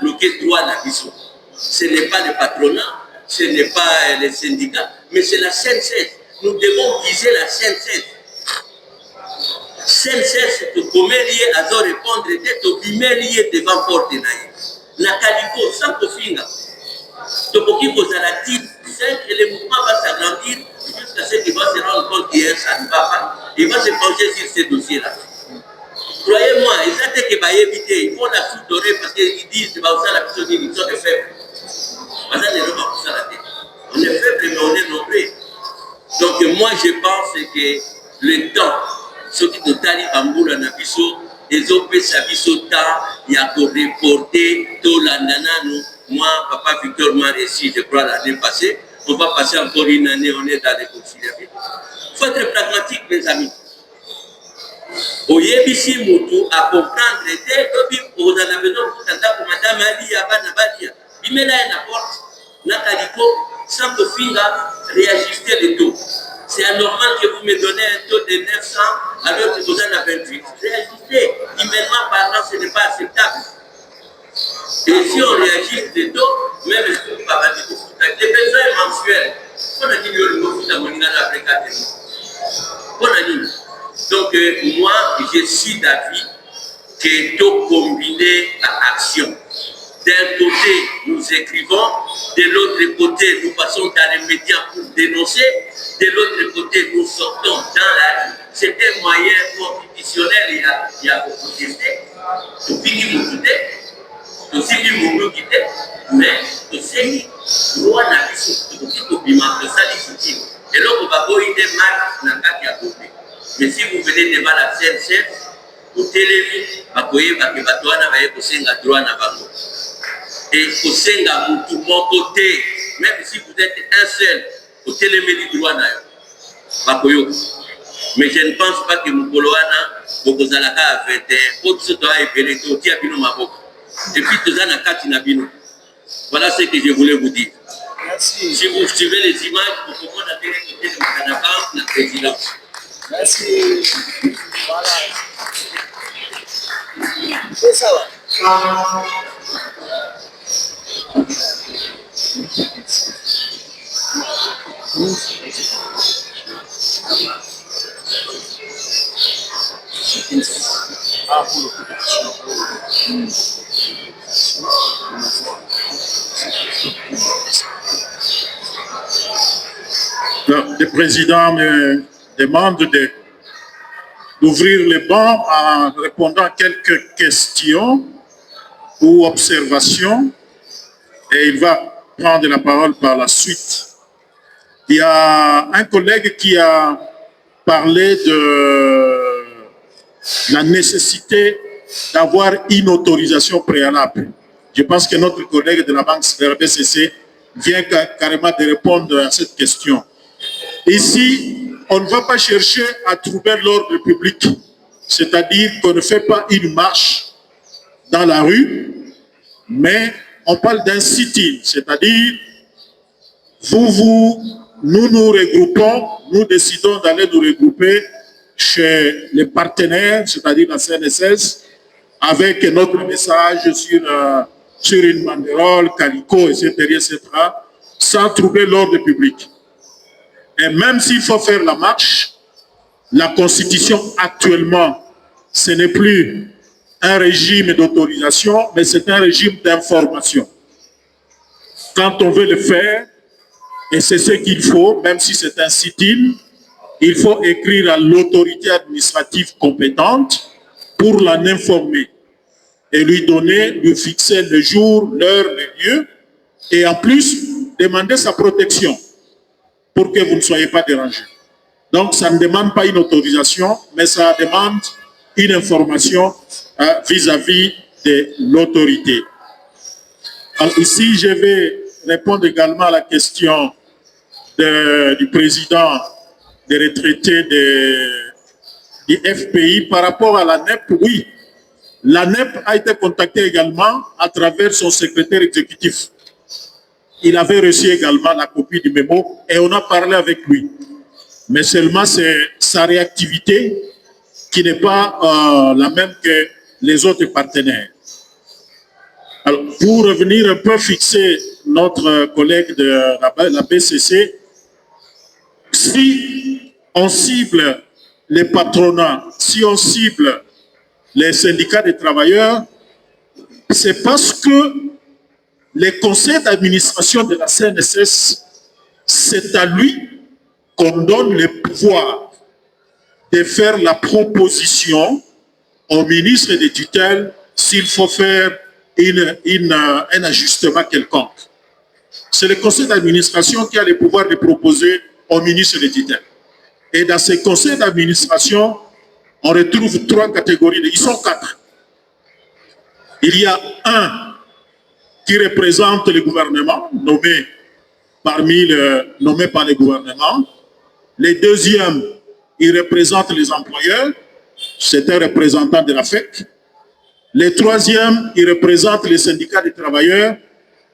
bloquer le droit à la vision. Ce n'est pas le patronat, ce n'est pas les syndicats, mais c'est la CNCS. Nous devons viser la CNCS. CNCS, comme lié à répondre, d'être au premier lié devant porte naïve. La calico, sans cofinga. Donc, il faut la titre 5 et le mouvement va s'agrandir jusqu'à ce qu'il va se rendre compte qu'hier, ça ne va pas. Il va se pencher sur ces dossiers-là. Croyez-moi, ils savent qu'il va éviter. Il faut la sous-dorer parce qu'ils disent que la personne ils sont des faibles. On est faible, mais on est nombreux. Donc, moi, je pense que le temps, ce qui est allé à Mboula Nabiso, ils ont fait sa vie au temps, il y a pour reporter tout l'année. Moi, papa Victor m'a réussi, je crois, l'année passée. On va passer encore une année, on est dans les conciliations. Il faut être pragmatique, mes amis. Oyebisi Moutou à comprendre dès que vous avez besoin de madame Ali, Abana Badia. Il met là une porte, Nakaliko, sans que Finga réajuster les taux. C'est anormal que vous me donnez un taux de 900 alors que vous en avez 28. Réajuster, immédiatement parlant, ce n'est pas acceptable. Et si on réagit les taux, même les besoins mensuels, on a dit que le mot après 4 ans. On a dit. Donc, moi, je suis d'avis que tout combiner à action. D'un côté, nous écrivons, de l'autre côté, nous passons dans les médias pour dénoncer, de l'autre côté, nous sortons dans la rue. C'est un moyen constitutionnel, il y a pour protester. Tout finit mon côté, tout finit mon côté, mais tout finit, droit n'a pas de tout piment, de ça, les et là, on va voir une marque dans le cas qui a coupé. Mais si vous venez devant la CNCF, vous télévisez, vous voyez que vous avez un droit à Bango. Et vous avez tout mon côté, même si vous êtes un seul, vous télévisez le droit à Bango. Mais je ne pense pas que vous pouvez vous à 21, autre chose doit être et puis tout ça n'a qu'à Tinabino. Voilà ce que je voulais vous dire. Merci. Si vous suivez les images, vous pouvez la télé de Kanaka, la présidence. Merci. Voilà. C'est ça. Le président me demande d'ouvrir les bancs en répondant à quelques questions ou observations et il va prendre la parole par la suite. Il y a un collègue qui a parlé de la nécessité d'avoir une autorisation préalable. Je pense que notre collègue de la Banque RBCC vient carrément de répondre à cette question. Ici, on ne va pas chercher à trouver l'ordre public, c'est-à-dire qu'on ne fait pas une marche dans la rue, mais on parle d'un sit-in, c'est-à-dire nous nous regroupons, nous décidons d'aller nous regrouper chez les partenaires, c'est-à-dire la CNSS, avec notre message sur une banderole, calico, etc., sans troubler l'ordre public. Et même s'il faut faire la marche, la Constitution actuellement, ce n'est plus un régime d'autorisation, mais c'est un régime d'information. Quand on veut le faire, et c'est ce qu'il faut, même si c'est un sit-in, il faut écrire à l'autorité administrative compétente pour l'en informer et lui donner, lui fixer le jour, l'heure, le lieu, et en plus, demander sa protection pour que vous ne soyez pas dérangés. Donc, ça ne demande pas une autorisation, mais ça demande une information vis-à-vis de l'autorité. Alors ici, je vais répondre également à la question du président des retraités du FPI par rapport à la NEP. Oui, la NEP a été contactée également à travers son secrétaire exécutif. Il avait reçu également la copie du mémo et on a parlé avec lui. Mais seulement c'est sa réactivité qui n'est pas la même que les autres partenaires. Alors, pour revenir un peu fixer notre collègue de la BCC, si on cible les patronats, si on cible les syndicats des travailleurs, c'est parce que les conseils d'administration de la CNSS, c'est à lui qu'on donne le pouvoir de faire la proposition au ministre des tutelles s'il faut faire un ajustement quelconque. C'est le conseil d'administration qui a le pouvoir de proposer au ministre des tutelles. Et dans ces conseils d'administration, on retrouve 3 catégories. Ils sont 4. Il y a un qui représente le gouvernement, nommé par le gouvernement. Le deuxième, il représente les employeurs, c'est un représentant de la FEC. Le troisième, il représente les syndicats des travailleurs,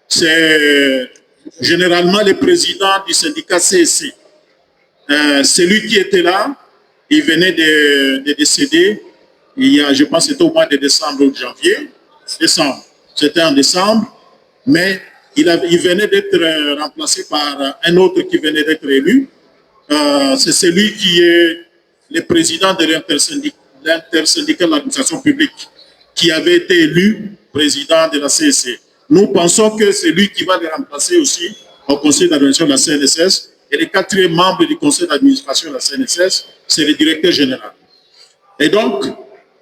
c'est généralement le président du syndicat CSC. Celui qui était là, il venait de décéder, il y a, je pense que c'était au mois de décembre ou de janvier, c'était en décembre, mais il venait d'être remplacé par un autre qui venait d'être élu. C'est celui qui est le président de l'intersyndicat de l'administration publique, qui avait été élu président de la CSC. Nous pensons que c'est lui qui va le remplacer aussi au conseil d'administration de la CNSS. Et le 4e membre du conseil d'administration de la CNSS, c'est le directeur général. Et donc,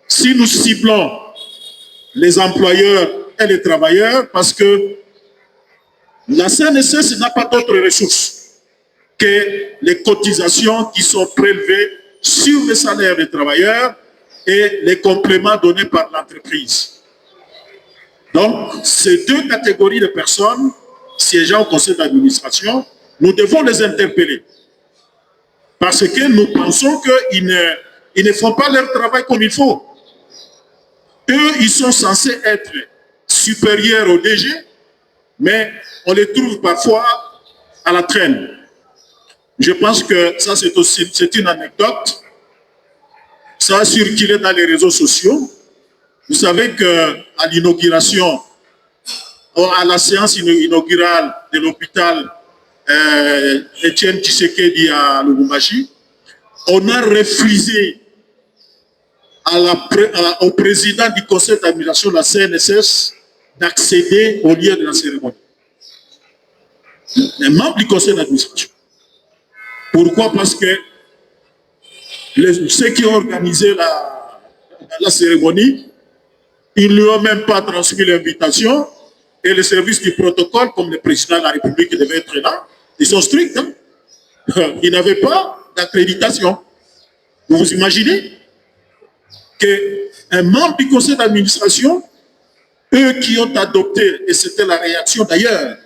si nous ciblons les employeurs et les travailleurs, parce que la CNSS n'a pas d'autres ressources que les cotisations qui sont prélevées sur les salaires des travailleurs et les compléments donnés par l'entreprise. Donc, ces 2 catégories de personnes siégeant au conseil d'administration, nous devons les interpeller. Parce que nous pensons qu'ils ne font pas leur travail comme il faut. Eux, ils sont censés être supérieurs au DG, mais on les trouve parfois à la traîne. Je pense que ça, c'est une anecdote. Ça a circulé dans les réseaux sociaux. Vous savez qu'à l'inauguration, à la séance inaugurale de l'hôpital Etienne Tshisekedi à Lubumbashi, on a refusé au président du conseil d'administration de la CNSS d'accéder au lieu de la cérémonie. Les membres du conseil d'administration. Pourquoi? Parce que ceux qui ont organisé la cérémonie, ils ne lui ont même pas transmis l'invitation et le service du protocole, comme le président de la République devait être là, ils sont stricts. Hein? Ils n'avaient pas d'accréditation. Vous vous imaginez qu'un membre du conseil d'administration, eux qui ont adopté, et c'était la réaction d'ailleurs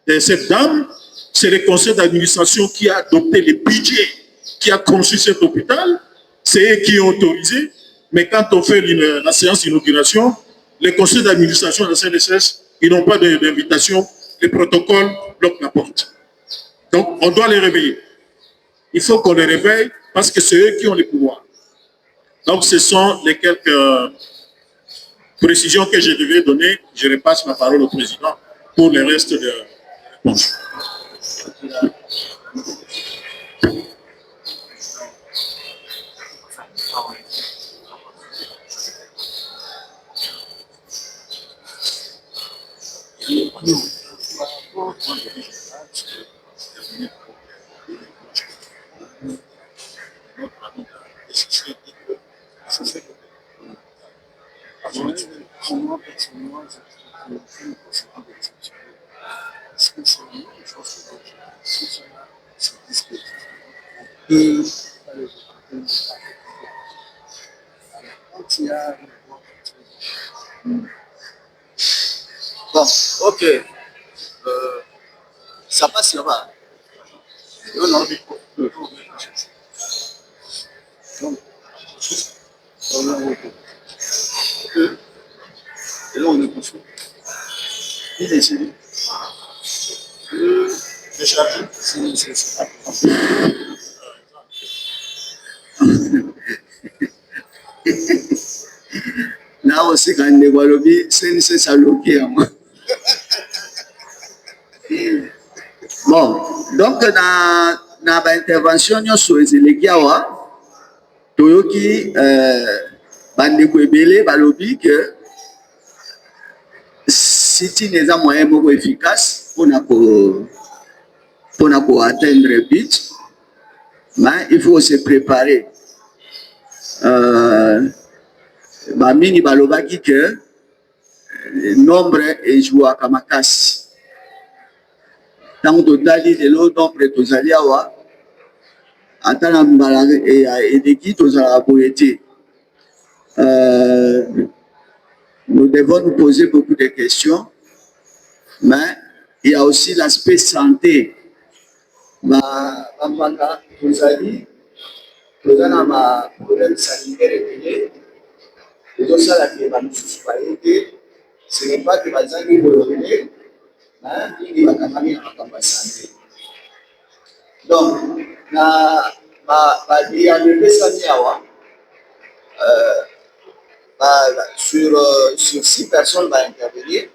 de cette dame, c'est le conseil d'administration qui a adopté le budget qui a conçu cet hôpital, c'est eux qui ont autorisé, mais quand on fait la séance d'inauguration, les conseils d'administration de la CNSS, ils n'ont pas d'invitation, le protocole bloque la porte. Donc, on doit les réveiller. Il faut qu'on les réveille parce que c'est eux qui ont le pouvoir. Donc, ce sont les quelques précisions que je devais donner, je repasse la parole au président pour le reste de la réponse. Bon, ok. Ça passe là-bas. Non, non. Et là, on est conçu. Il est chez lui. C'est ça. Là aussi, quand on est Walobi, c'est ça loqué à moi. Bon, donc dans l'intervention, nous sommes les Giawa, Toyoki, Bandeko Ebele, Balobi, que si les a moyens beaucoup efficaces pour atteindre le but, mais il faut se préparer. Mini Balobaki que le nombre est joué à Kamakasi. Dans le total, le nombre de Tozaliawa, en tant que l'équipe Tozalaboyeti. Nous devons nous poser beaucoup de questions, mais il y a aussi l'aspect santé. Tozali, ma problème sanitaire régulier. Les autres salariés qui vont ce n'est pas que les gens qui vont revenir, mais ils vont travailler en santé. Donc, il y a des sur 6 personnes vont intervenir,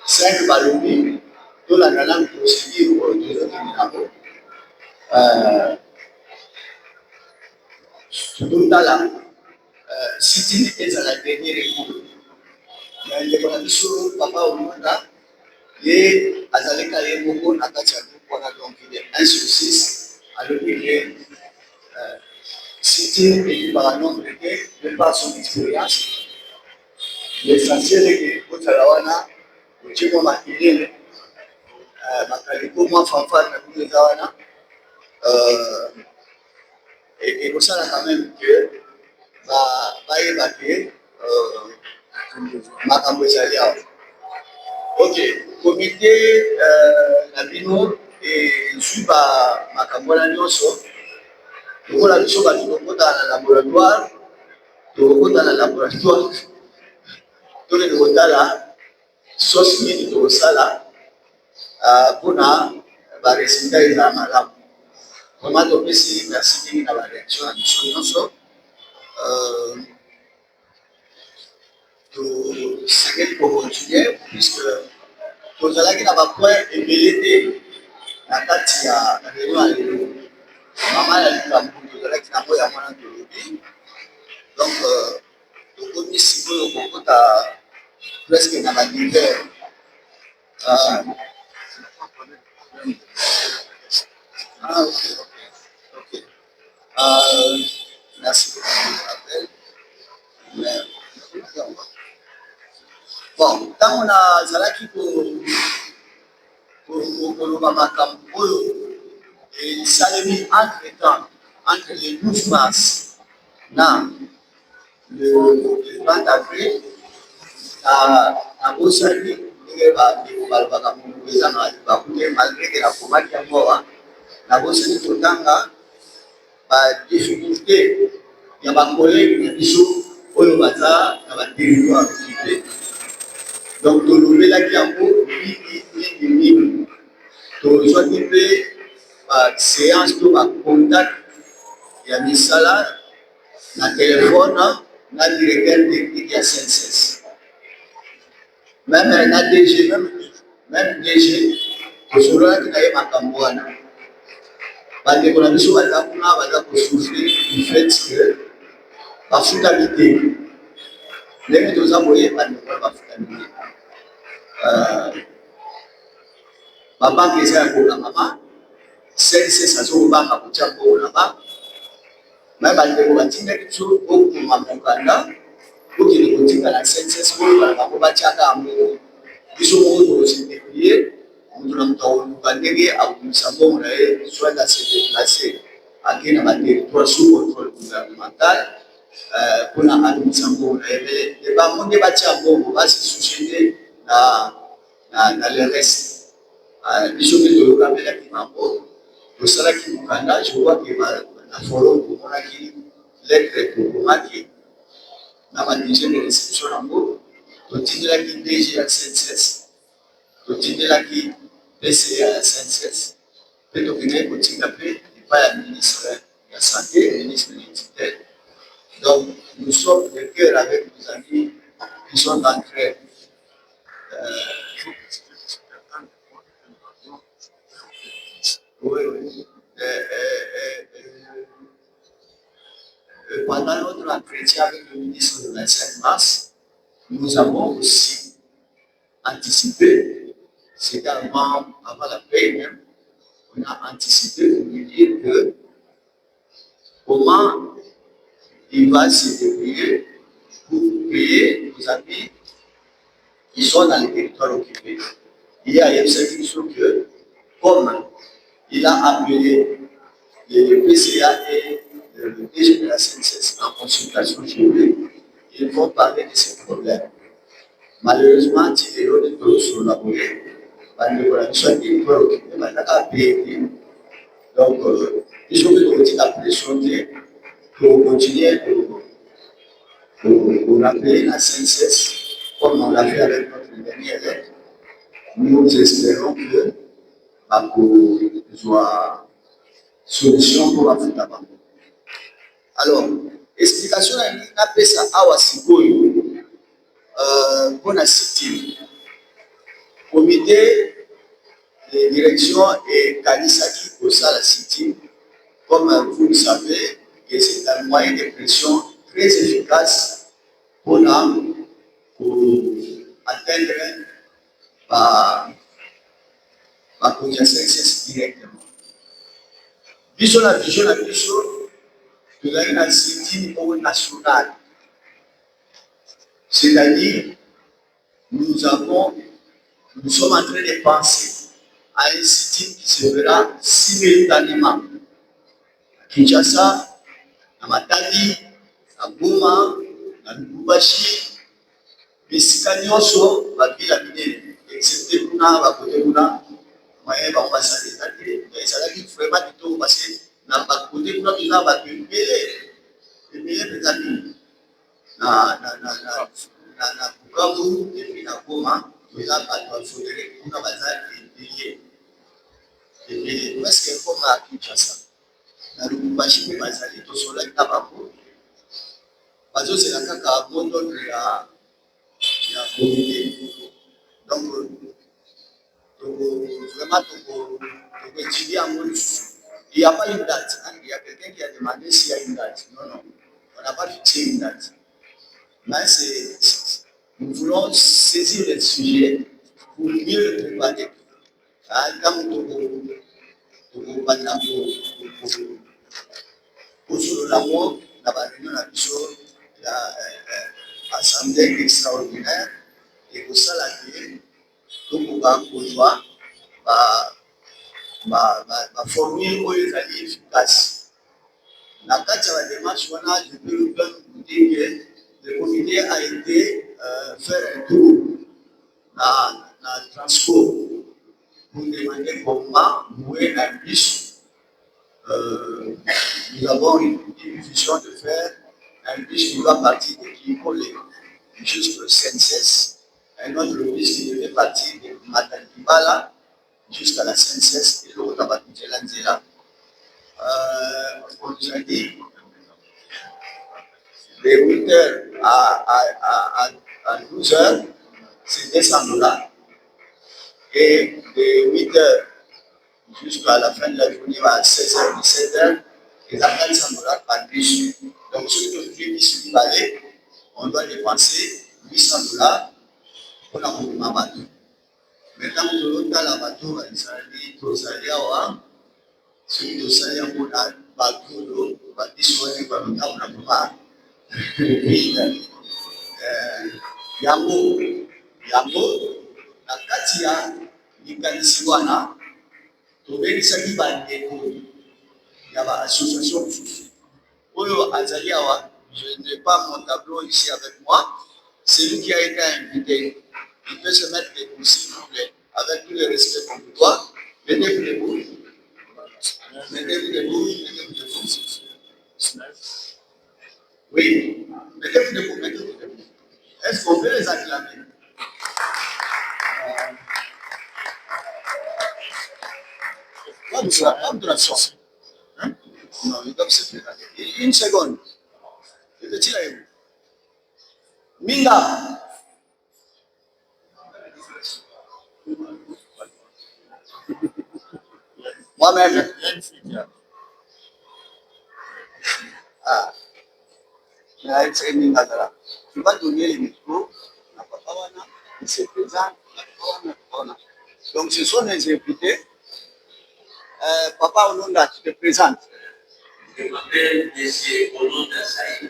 5 balobi, dans la langue procédure de l'autre. Tout à l'heure, si tu es à la dernière écoute, il y a des choses, papa ou manda, et Azaleka et Moko Nakachaki, donc il est 1 sur 6, alors il est si tu es par un nombre de par son expérience, l'essentiel est que Otalawana, le Tchimo Makilele, Makaliko, moi, fanfare, Nakuzawana, et pour ça, quand même, que va évacuer Makambozalia. Ok, comité Nabino et Zuba Makambola Nyoso. Nous avons dit que dans le laboratoire, tous les là, sauce mini de sala, pour la résultat de la malade. Vraiment, donc, merci de la réaction à nous. C'est pour continuer, puisque nous allons point ébélité la carte à la réunion. Maman a dit que la carte à la donc, le commissaire est presque dans la l'hiver. Ok. Merci pour l'appel. Bon, quand on a Zalaki pour le Makambo, et ça a mis entre-temps, entre le 12 mars, le 20 avril, à Bosali, malgré que la commande est morte, la Bosali Totanga, la difficulté, il y a ma collègue qui est au Baza, dans la territoire occupé. Donc, tout le monde qui a un peu de libre, tout le monde qui fait séance, tout le contact, il y a des salaires, le téléphone, le directeur technique, il y a 5. même un DG, même DG, que cela qui n'a pas Cambouana. Parce que la mission va souffrir du fait que la foutabilité, les méthodes envoyées par la foutabilité. Ma banque est à la maman, c'est ça, c'est au bas à Koutia pour la maman. Même à l'époque, beaucoup de mamans pour qu'il continue à la CNCS pour la maman, ils sont aussi dépliés. Nous avons soit à se déplacer à un territoire sous contrôle gouvernemental pour l'administration. Les bambous ne vont pas se susciter dans le reste. Les choses de l'Ocamé, pour cela qui nous canal, je vois que la forum pour moi qui lettre pour moi qui n'a pas déjà de réception en mot, continue la qui déjà à CNCS, continue la qui PCA à CNCS, peut venir continue après, il pas le ministre de la Santé, le ministre de l'Identité. Donc, nous sommes de cœur avec nos amis qui sont entrés. Oui, oui. Pendant notre entretien avec le ministre le 25 mars, nous avons aussi anticipé, c'était avant la paix même, on a anticipé pour lui dire que comment il va se débrouiller pour payer nos amis qui sont dans les territoires occupés. Il y a une situation que, comme il a appelé le PCA et le DG de la CNCS en consultation chez lui, ils vont parler de ces problèmes. Malheureusement, il est là de tout sur la bouée. Donc, il faut que nous pression pour continuer pour rappeler la CNCS, comme on l'a fait avec notre dernière lettre. Nous espérons que soit solution pour l'Afrique. Alors, explication à ça à Wasikoyo pour la cité. Comité de direction et Kalisaki pour ça la cité, comme vous le savez, que c'est un moyen de pression très efficace pour atteindre la connaissance directement. Vision la vision de la cité au national. C'est-à-dire, nous sommes en train de penser à un site qui se fera simultanément à Kinshasa, à Matadi, à Goma, à Lubumbashi, bisika nyonso bakila minene, excepté kuna bakote kuna moyen bakosa les ateliers, mais ça l'a dit vraiment plutôt parce que na bakote kuna tuna bakembele, ebele petani na Bukavu et puis na Goma, nous avons pas de fédérer kuna bazali lié. Et presque comme à Kinshasa. Na Lubumbashi pe bazali to sola tabako. Bazo c'est la kaka mondo de la communauté. Donc vraiment étudier en mode. Il n'y a pas une date. Il y a quelqu'un qui a demandé s'il y a une date. Non. On n'a pas fixé une date. Mais nous voulons saisir le sujet pour mieux le préparer. Pour l'amour, la réunion a l'Assemblée extraordinaire et pour ça, on va pouvoir ma formule où ils allaient efficace. La carte de la démarche, je peux vous dire que le comité a été faire un tour dans le transport pour demander comment louer un bus. Nous avons une vision de faire un bus qui va partir de Kikole jusqu'au CNCS, un autre bus qui devait partir de Matangibala jusqu'à la CNCS et l'autre va quitter l'Anzela. On nous a dit de 8h à 12h, c'est 200 $. Et de 8 h jusqu'à la fin de la journée, à 16 h, 17 h, ils ont 400 $ par bus. Donc, ceux qui ont pris ici, on doit dépenser 800 $ pour la mouvement bateau. Maintenant, nous avons la bateau, ceux qui ont salé pour la bateau, yango na kati ya likanisi wana tobelisaki bandeko ya baassociation mosusu oyo azali awa. Je n'ai pas mon tableau ici avec moi. C'est lui qui a été invité. Il peut se mettre debout, s'il vous plaît, avec tout le respect qu'on vous doit. Mettez-vous debout. Mettez-vous debout. Mettez-vous debout. Oui, mettez-vous debout. Mettez-vous debout. Est-ce qu'on peut les acclamer? Hein? Non, ils doivent se présenter. Une seconde. Le petit là est où? Minga. Moi-même. Ah. Tu vas donner les micros à Papa Wana, il se présente. Donc ce sont les invités. Papa Olonda, tu te présentes. Je m'appelle M. Olonda Saïdi.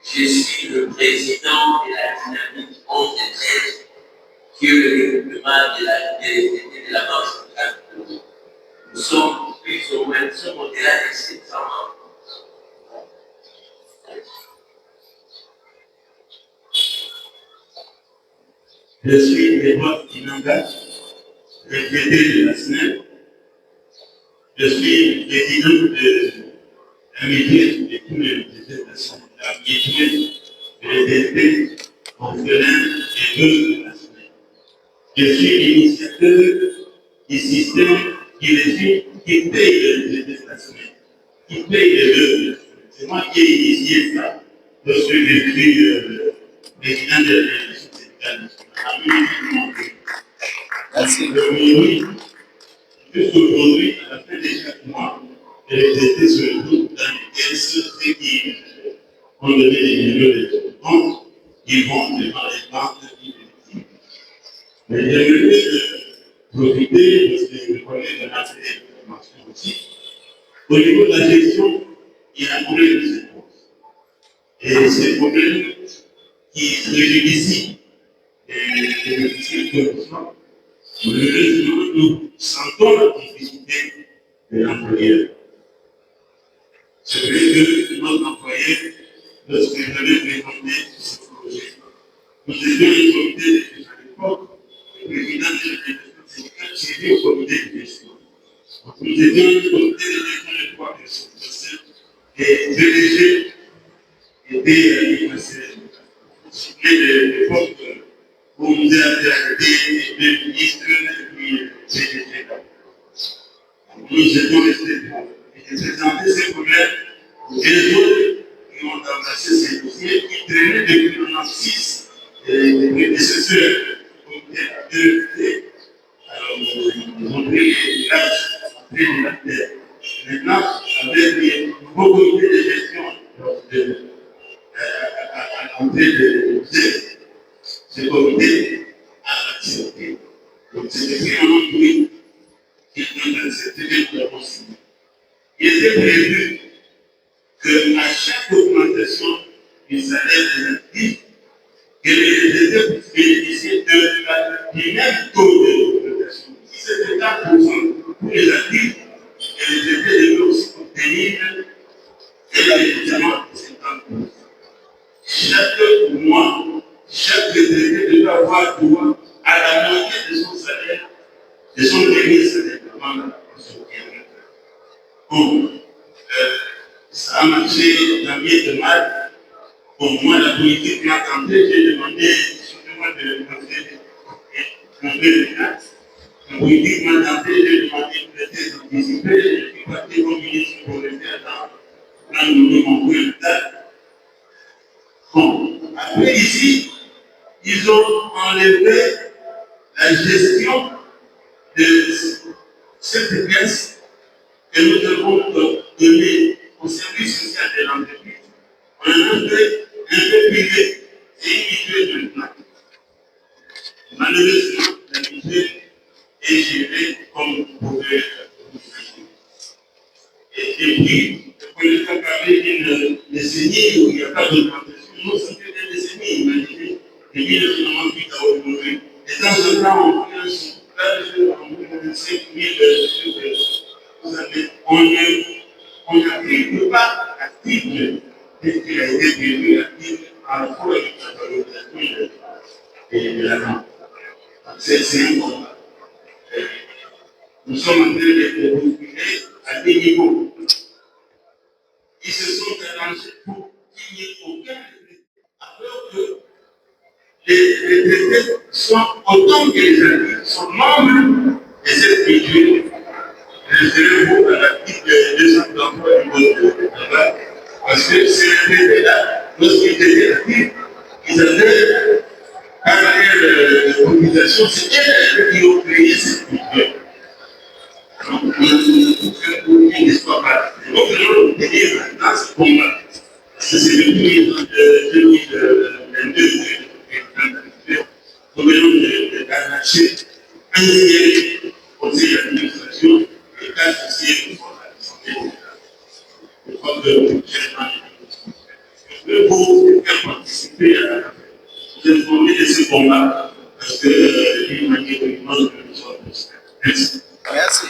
Je suis le président de la dynamique 11 et 13, qui est le regroupement de la marche locale. Nous sommes plus ou moins, nous sommes au-delà de 700 membres. Je suis Edouard Kinanga, retraité de la SNEP. Je suis président d'un métier de tous les manifestations, la métier de l'EDP, orphelin et deux de la SNEP. Je suis l'initiateur du système qui paye les déplacements, qui paye les deux. C'est moi qui ai initié ça. Je suis le président de l'organisation syndicale. Merci. Oui. Jusqu'aujourd'hui, à la fin de chaque mois, les étaient sur le groupe dans les caisses, ceux qui ont donné des millions de comptes, ils vont devant les banques qui. Mais j'aimerais profiter, parce que je connais de la formation aussi, au niveau de la gestion, il y a un problème de cette cause. Et ces problèmes qui préjudicient les bénéficiaires de l'emploi, malheureusement, nous sentons la difficulté de l'employeur. C'est vrai que notre employeur, lorsque je l'ai présenté ce projet, nous étions un comité de gestion à l'époque, le président de l'organisation syndicale suivi au comité de gestion. Nous étions un comité de gestion de 3 personnes, et DDG était de l'époque où nous avons été le ministre et puis le DDG. Nous étions restés pour. Et j'ai présenté ces problèmes aux autres qui ont embrassé ces dossiers qui traînaient depuis 1996 les prédécesseurs de alors nous avons pris les places après de la terre. Maintenant, avec les nouveaux comités de gestion à l'entrée de l'objet, ce comité a accepté. Donc c'est écrit en anglais qui a accepté de aussi. Il était prévu qu'à chaque augmentation du salaire des actifs, que les élèves puissent bénéficier du même taux d'augmentation. Si c'était 4% pour les actifs, et les élèves devaient aussi obtenir évidemment 50%. Chaque mois, chaque retraité devait avoir droit à la moitié de son salaire, de son dernier salaire avant la pension. Bon, ça a marché dans bien de mal. Pour moi, la politique m'a tenté, j'ai demandé excusez-moi de changer les actes. La politique m'a tenté, j'ai demandé une thèse anticipée, je suis parti au ministre pour le faire dans le mon point de date. Bon, après ici, ils ont enlevé la gestion de cette pièce que nous devons donner au service social de l'entreprise. On a fait un peu privé et individuel maintenant. Malheureusement, la mutuelle est gérée comme vous pouvez l'imaginer. Et puis, pour les comparer une décennie où il n'y a pas d'augmentation, nous, ça fait des décennies, imaginez, depuis le financement à aujourd'hui. Et dans ce temps, on fait un soufflage, on a 5 000, vous savez, on n'arrive pas à titre de ce qui a été prévu à titre par rapport à la valorisation de la rente. C'est un combat. Nous sommes en train de discuter à des niveaux. Ils se sont arrangés pour qu'il n'y ait aucun retrait, alors que les retraités sont autant que les alliés, sont membres de cette mutuelle. Référez-vous à l'article 233 du Code de travail, parce que ces retraités-là, lorsqu'ils étaient actifs, ils avaient un barrière de mobilisation, c'est eux qui ont créé cette mutuelle. Donc, nous faisons une histoire pareille. Donc, nous allons tenir dans ce combat. Parce que c'est depuis 2022 que nous venons d'arracher un siège au conseil d'administration et 4 sièges au conseil de santé. Je crois que vous faire participer à l'informer de ce combat parce que l'humanité demande que nous soyons plus. Merci. Merci.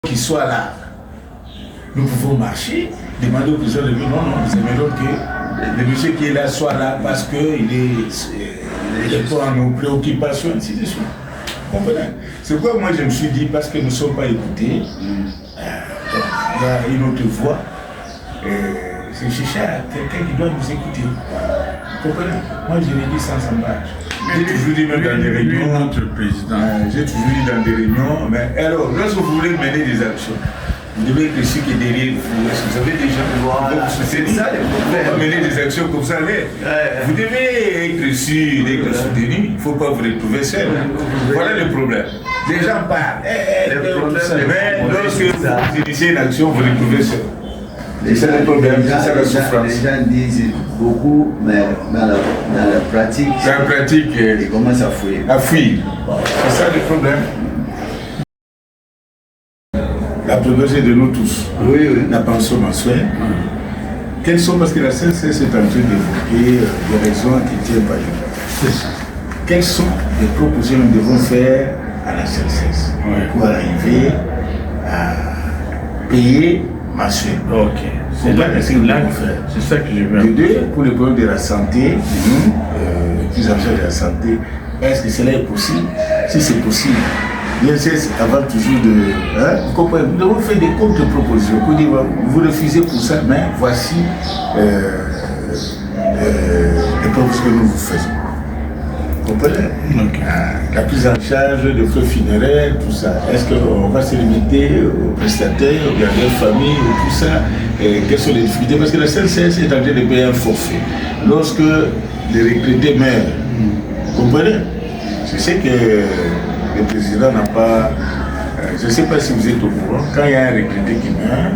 Qu'il soit là, nous pouvons marcher, demander au président de dire non, nous aimerions que le monsieur qui est là soit là parce qu'il répond à nos préoccupations, ainsi de suite. Comprenez? C'est pourquoi moi je me suis dit, parce que nous ne sommes pas écoutés, il y a une autre voix, c'est chercher à quelqu'un qui doit nous écouter. Vous comprenez? Moi je l'ai dit sans embâche. J'ai toujours dit même dans des réunions, notre président. J'ai toujours dit dans des réunions, mais alors, lorsque vous voulez mener des actions, vous devez être celui qui est derrière vous. Est-ce que vous avez des gens qui vont vous soutenir? C'est ça le problème. Mener des actions comme ça, vous devez être sûr d'être soutenu. Il ne faut pas vous retrouver seul. Voilà le problème. Les gens parlent. Mais lorsque vous initiez une action, vous vous retrouvez seul. C'est ça le problème, c'est ça la souffrance. Les gens disent beaucoup, mais dans la pratique, ils commencent à fuir. C'est ça le problème. La priorité de nous tous, la pension mensuelle. Quelles sont, parce que la CNCS est en train d'évoquer des raisons qui tiennent pas lieu. Quelles sont les propositions que nous devons faire à la CNCS pour arriver à payer mensuel? Ok. C'est ça que je veux. De deux, pour le problème de la santé, le plus en charge de la santé, est-ce que cela est possible? Si c'est possible, l'INSS avant toujours de... vous comprenez, nous devons faire des contre-propositions pour dire, vous refusez pour ça, mais voici les propositions que nous vous faisons. Vous comprenez? La prise en charge des frais funéraires, tout ça. Est-ce qu'on va se limiter aux prestataires, aux gardiens de famille, tout ça? Quelles sont les difficultés? Parce que la CNCS est en train de payer un forfait. Lorsque les retraités meurent, vous comprenez? Je sais que le président n'a pas... je ne sais pas si vous êtes au courant. Quand il y a un retraité qui meurt,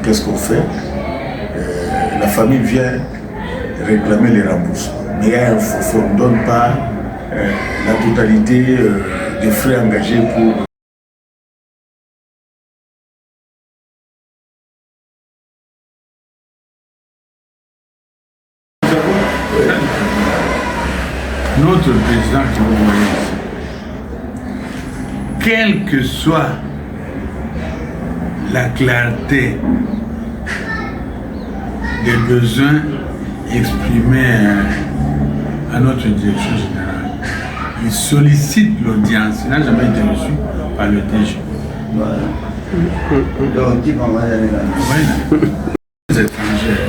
qu'est-ce qu'on fait? La famille vient réclamer les remboursements. Mais il y a un forfait, on ne donne pas la totalité des frais engagés pour... Notre président qui vous voyez ici, quelle que soit la clarté des besoins exprimés à notre direction générale, il sollicite l'audience. Il n'a jamais été reçu par le DG. Voilà. Donc, qui va aller là? Les étrangers.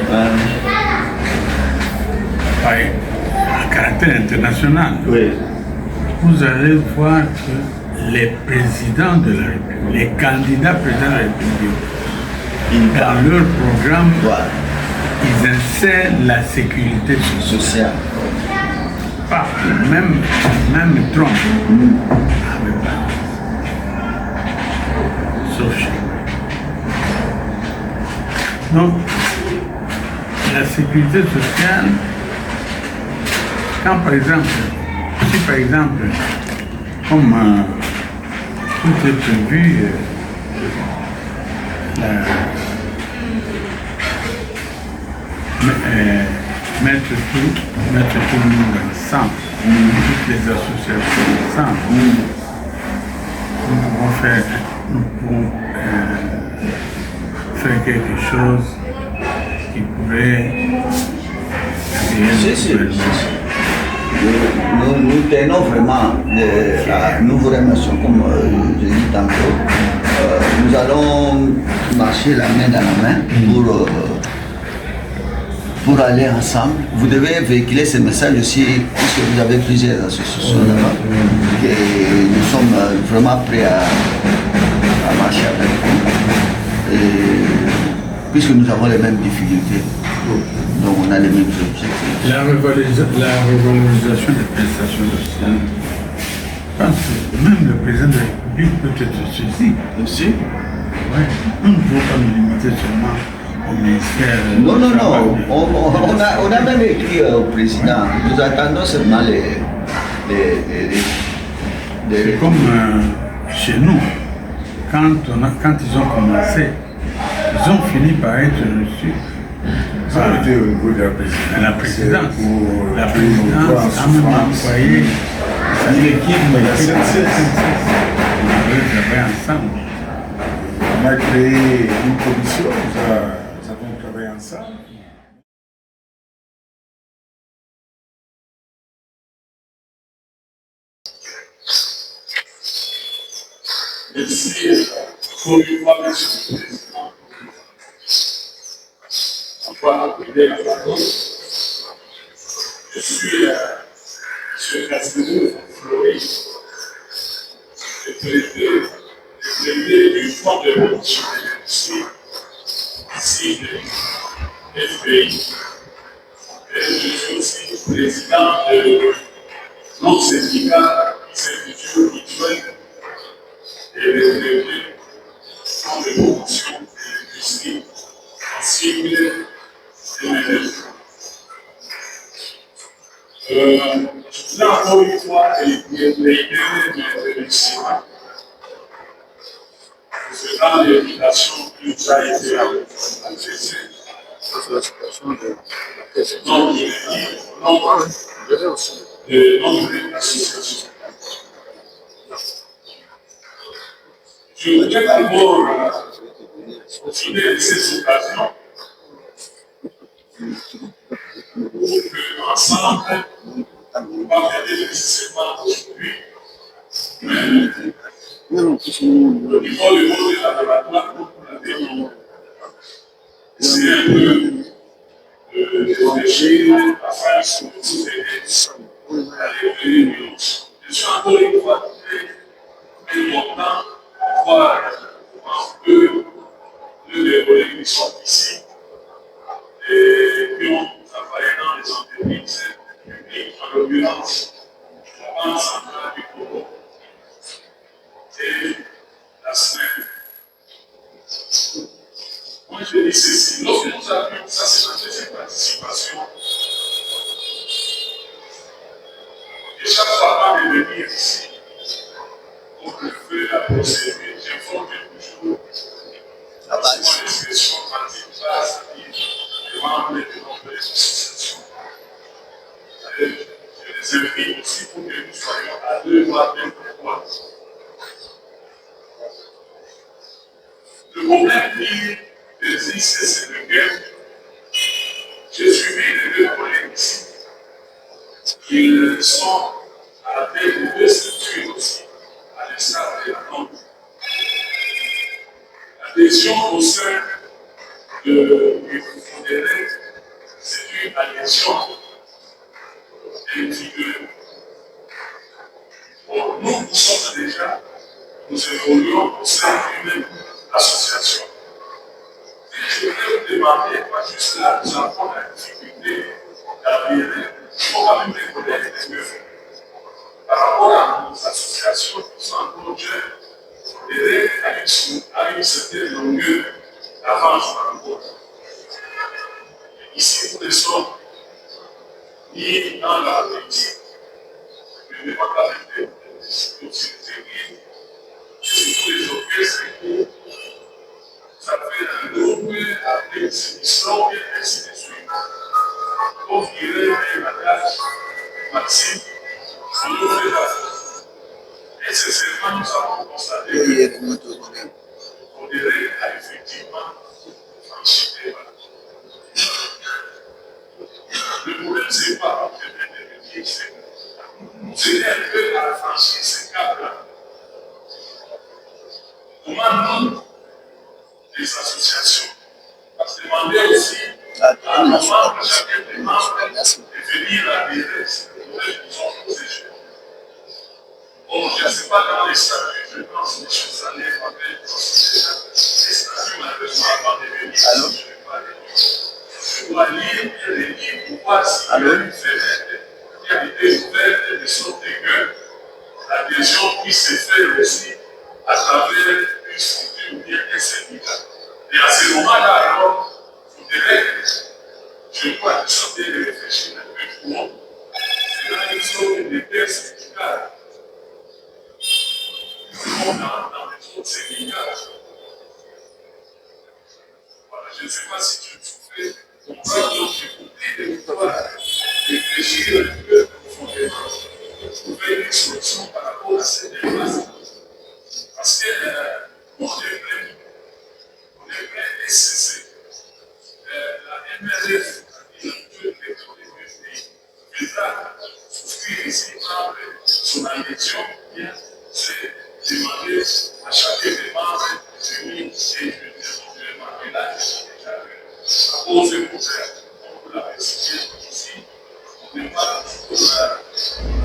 national, Oui. vous allez voir que les présidents de la République, les candidats présidents de la République, dans leur programme, Voilà. ils insèrent la sécurité Social. Pas, même Trump. avait pas. Sauf chez nous. Donc, la sécurité sociale, quand par exemple, si par exemple, comme tout est prévu, mettre tout le monde ensemble, toutes les associations ensemble, nous pouvons faire quelque chose qui pourrait C'est sûr. Nous tenons vraiment, nous vous remercions, comme je dis tantôt, nous allons marcher la main dans la main pour aller ensemble. Vous devez véhiculer ce message aussi, puisque vous avez plusieurs associations là-bas, et nous sommes vraiment prêts à marcher avec vous, et puisque nous avons les mêmes difficultés. Donc on a les mêmes objectifs. La revalorisation des prestations sociales. Je pense que même le président de la République peut être saisi. Aussi. Ouais. Nous ne pouvons pas nous limiter seulement au ministère. Non. On a même écrit au président. Nous attendons seulement les C'est comme chez nous. Quand ils ont commencé, ils ont fini par être reçus. Ça a été au niveau de la présidence. La présidence a même employé l'équipe, mais la CNCS. On avait travaillé ensemble. On a créé une commission, nous avons travaillé ensemble. Merci pour une fois, monsieur le Président. On va appeler la parole. Je suis M. Casimir Fleury, le président du Fonds de promotion de l'industrie ici de FPI. Et je suis aussi président de notre syndicat Syndicat mutuel et les Fonds de promotion de l'industrie cible et management. Je voudrais encore une fois réitérer mes remerciements concernant l'invitation qui nous a été adressée. Donc, je l'ai dit, nombre d'associations. Je voudrais d'abord profiter de cette occasion pour qu'ensemble, on va faire nécessairement aujourd'hui, mais au niveau du monde de laboratoire, pour la définition, c'est un peu d'échanger afin de se aider à l'évoluer. Je suis encore une fois très important de voir comment les collègues qui sont ici et qui ont travaillé dans les entreprises publiques, en l'occurrence la Banque centrale du Congo et la SNEC. Moi je dis ceci, lorsque nous avions, ça c'est ma deuxième participation, et chaque fois avant de venir ici, pour que je fais la procédure, j'informe toujours l'expression pratique base les membres de notre association. Je les invite aussi pour que nous soyons à 2 voire même 3. Le problème qui existe, c'est lequel j'ai suivi les 2 collègues ici. Ils sont à la tête de 2 structures aussi, à l'instar de la norme. L'adhésion au sein du Confédéré, c'est une adhésion individuelle. Bon, nous sommes déjà, nous évoluons au sein d'une même association. Et je voudrais vous demander, parce que juste là, nous avons la difficulté d'arriver, il faut quand même reconnaître les mieux faire. Par rapport à nos associations qui sont encore jeunes, les règles à une certaine longueur d'avance par rapport. Ici, nous ne sommes ni dans la politique, mais pas avec des églises, et tous les orchestres, ça fait un groupe avec des émissions et ainsi de suite. Donc, il y a une attache, Maxime, qui nous fait la force. Et c'est seulement nous avons constaté qu'on dirait à effectivement franchir les valeurs. Le problème, ce n'est pas de dire, c'est un peu à franchir ces cadres-là. Comment nous, les associations, parce que demander aussi à un membre, chacun des membres, de venir adhérer à cette nouvelle vision de ces jeunes. Bon, je ne sais pas dans les statuts, je pense que les choses allaient avec les statuts, malheureusement, avant de venir, je ne vais pas aller. Je dois lire et relire pour voir s'il y a une fenêtre qui a été ouverte de sorte que l'adhésion puisse se faire aussi à travers une structure ou bien un syndicat. Et à ce moment-là, alors, vous devez, je crois, que sortir de réfléchir un peu pour nous. C'est dans une sorte de terre syndicale. Nous sommes dans les autres syndicats. Voilà, je ne sais pas si tu souffrais. On va donc écouter de pouvoir réfléchir un peu profondément, trouver une solution par rapport à cette démarche. Parce que on devrait cesser. La MRF, la culture des pays, devra souscrire ici par son adhésion, bien, c'est demander à chacun des membres de venir et de demander la à cause du contraire, on peut la réciter ici, on n'est pas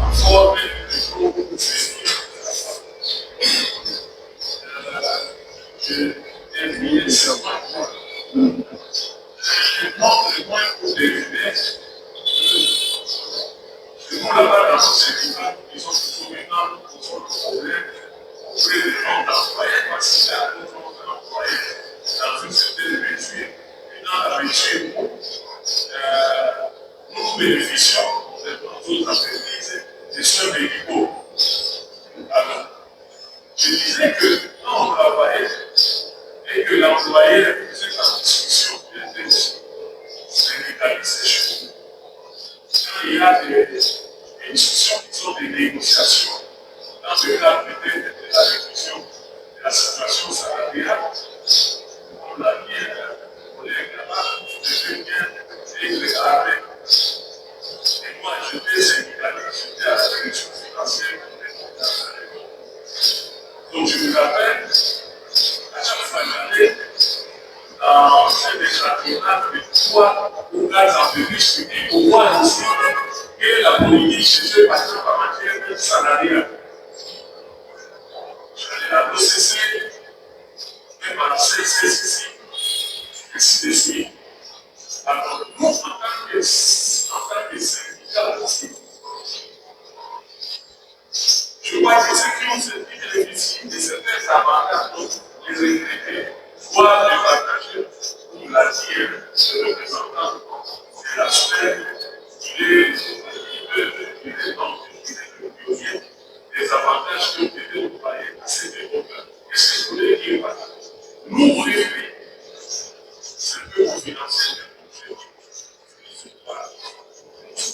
en forme de groupe de je termine ce point. Le point pour dériver, nous là-bas dans ce séminaire, ils ont toujours maintenant nous posons le problème auprès des gens d'employés, parce qu'il y a d'autres employés dans une certaine mesure, et dans la mesure où nous bénéficions dans d'autres entreprises des soins médicaux. Alors, je disais que quand on travaillait et que l'employé faisait la discussion bien syndicaliste chez nous, quand il y a des discussions qui sont des négociations dans le cadre peut-être de la révision de la situation salariale, on l'a dit, le collègue là-bas, je fais bien déclarer. Et moi, j'étais syndicaliste, j'étais à la direction financière de l'État. Donc, je me rappelle, à chaque fois que j'allais dans ces déclarations-là, de 3 ou 4 entreprises publiques pour voir aussi que la politique chez eux passe par matière de salariat. J'allais à l'OCC, même à la CCC, ainsi de suite. Alors, nous, en tant que syndicat aussi, je crois que ceux qui ont servi bénéficient de certains avantages, donc les retraités, doivent les partager, comme l'a dit le représentant de la sphère, des avantages qui ont été octroyés à cette époque-là. Qu'est-ce que je voulais dire par là? Nous, on les fait. C'est que vous financez des projets.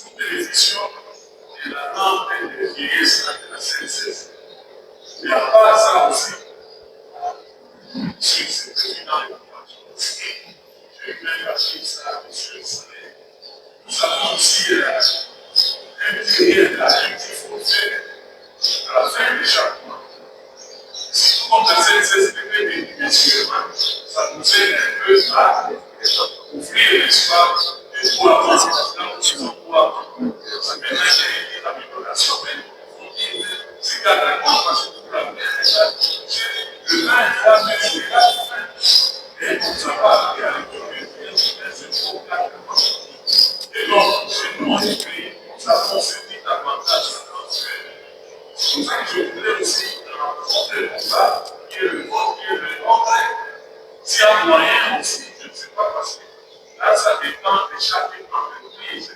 Nous bénéficions de la norme de vieillesse de la CNCS. Il n'y a pas ça aussi. Si c'est président de j'ai même appris ça à M. Salé. Nous avons aussi un petit forfait à la fin de chaque mois. Si tout le monde a cette bénéficiaires, ça nous aide un peu à ouvrir l'espace de pouvoir avancer dans le pouvoir. Maintenant, il y a une amélioration, mais il faut dire c'est parce que pour la première le vin est pas même sur la et comme ça va aller avec le c'est pour la et donc, c'est nous en écrit, nous avons ce petit avantage transfert. C'est pour ça que je voulais aussi rencontrer le combat, qui est le mot, qui est le anglais. S'il y a moyen aussi, je ne sais pas parce que là, ça dépend de chaque entreprise.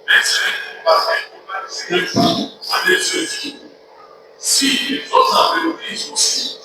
Mais c'est un combat qui ne pas en les yeux. Si les autres entreprises aussi,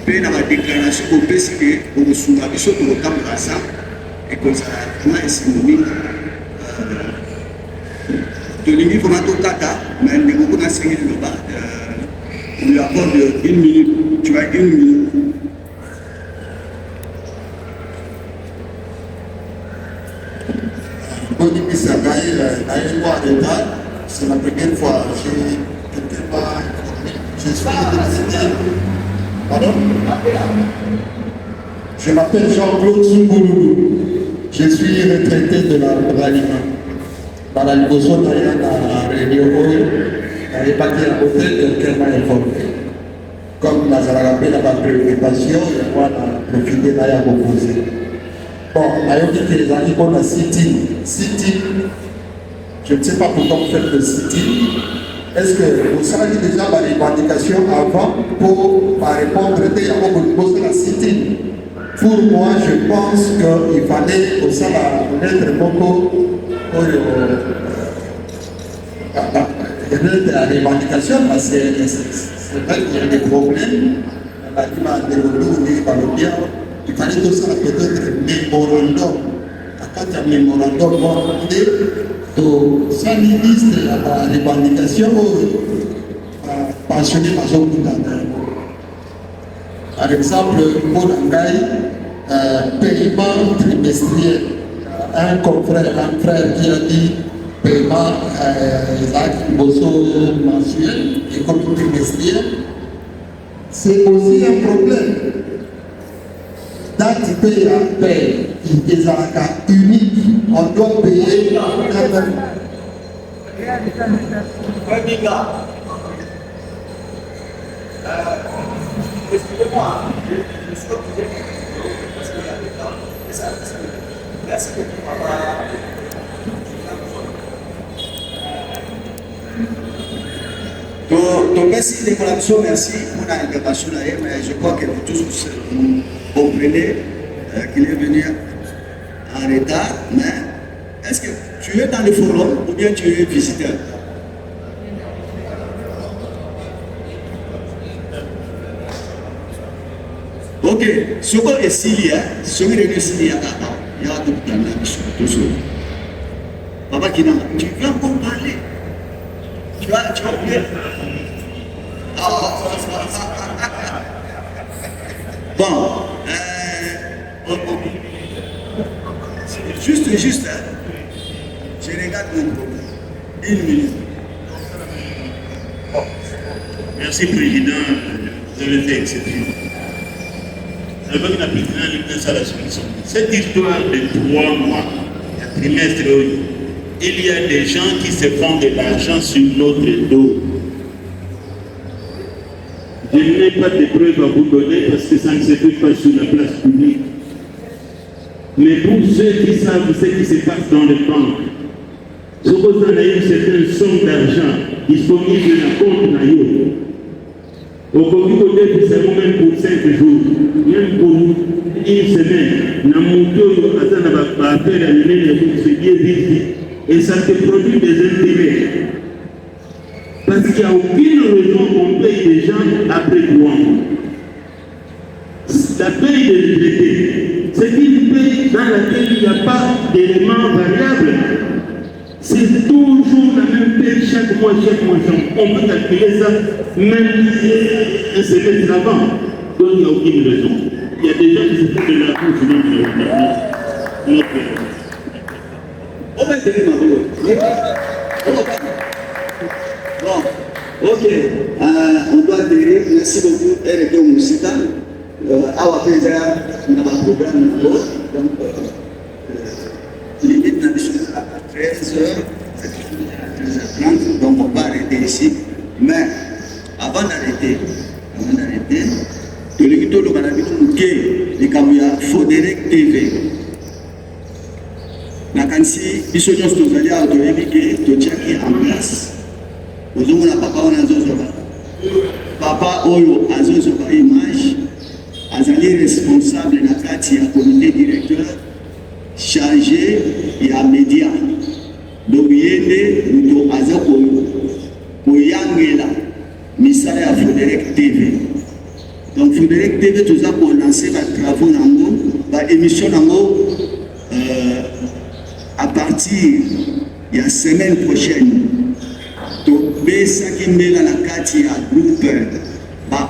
mpe na badéclaration kopesi ke okosunga biso tokotambola sa ekozala vraiment esengo mingi tolingi vraiment tokata mais ndenge oko nasengi liloba lui accorde 1 minute tu as 1 minute. Bonimisa Gaï, Naïwa Reda, c'est la première fois que je suis Pardon? Je m'appelle Jean-Claude Zumboulou. Je suis retraité de la ralliement. Dans la Ligoso, il y a la réunion, il y a pas de l'hôtel, quelqu'un m'a informé. Comme la Zaragapé n'a pas de préoccupation, on a profité d'aller proposer. Bon, alors que les amis qu'on a cité, je ne sais pas pourquoi vous faites le city. Est-ce que vous savez déjà la revendication avant pour répondre à vous la city? Pour moi, je pense qu'il fallait aussi mettre beaucoup pour la revendication parce que c'est vrai qu'il y a des problèmes. Il fallait tout ça peut-être mémorandum. Quand il y a mémorandum, ça liste la revendication. Parce mentionné par exemple, pour paiement trimestriel. Un confrère, un frère qui a dit paiement mensuel et comme trimestriel, c'est aussi un problème. Date paye à paye, des aracas uniques, on doit payer quand même. Excusez-moi, je suis obligé parce qu'il y a des temps. Merci beaucoup, papa. Donc, merci de collaboration, merci pour l'intervention, mais je crois que vous tous vous comprenez qu'il est venu en retard, mais est-ce que tu es dans le forum ou bien tu es visiteur? Ok, ce qu'on est Syria, ce qu'on est Syria, il y a tout le temps. Papa qui n'a, tu viens pour parler. Tu vas oublier. Bon, juste, hein, je regarde mon problème. 1 minute. Merci, Président. Vous avez fait exception. Cette histoire de 3 mois, un trimestre, il y a des gens qui se font de l'argent sur notre dos. Je n'ai pas de preuves à vous donner parce que ça ne se fait pas sur la place publique. Mais pour ceux qui savent ce qui se passe dans les banques, si vous avez une certaine somme d'argent disponible dans le compte naïf, au côté c'est même pour 5 jours, même pour 1 semaine, dans mon tour, et ça te produit des intérêts. Parce qu'il n'y a aucune raison qu'on paye des gens après 3 mois. La paye des retraités, c'est une paye dans laquelle il n'y a pas d'éléments variables. C'est toujours la même paye chaque mois. On peut calculer ça même un semestre avant. Donc il n'y a aucune raison. Il y a des gens qui se font de l'argent sur notre on va donner ma voix. Bon, ok. On doit dire merci beaucoup, Eric Moussita. Awa Peza, on a un programme donc, limite à 13h, 13h30, donc on va arrêter ici. Mais avant d'arrêter, tu l'écoutes le canapé de Kamouya Fodérec TV. Nakansi, ils sont tous allés à Autorébique, tu tiens qui en place. Aux hommes, papa, on a Zozoba. Papa, Oyo, a Zozoba image. Azali responsable na kati ya comité directeur chargé ya média. Donc yende muto aza koyangela misala ya Fodérec TV. Donc Fodérec TV toza ko lancer ba travaux nango, ba émission nango à partir de la semaine prochaine. Donc besa ki mbela na kati ya groupe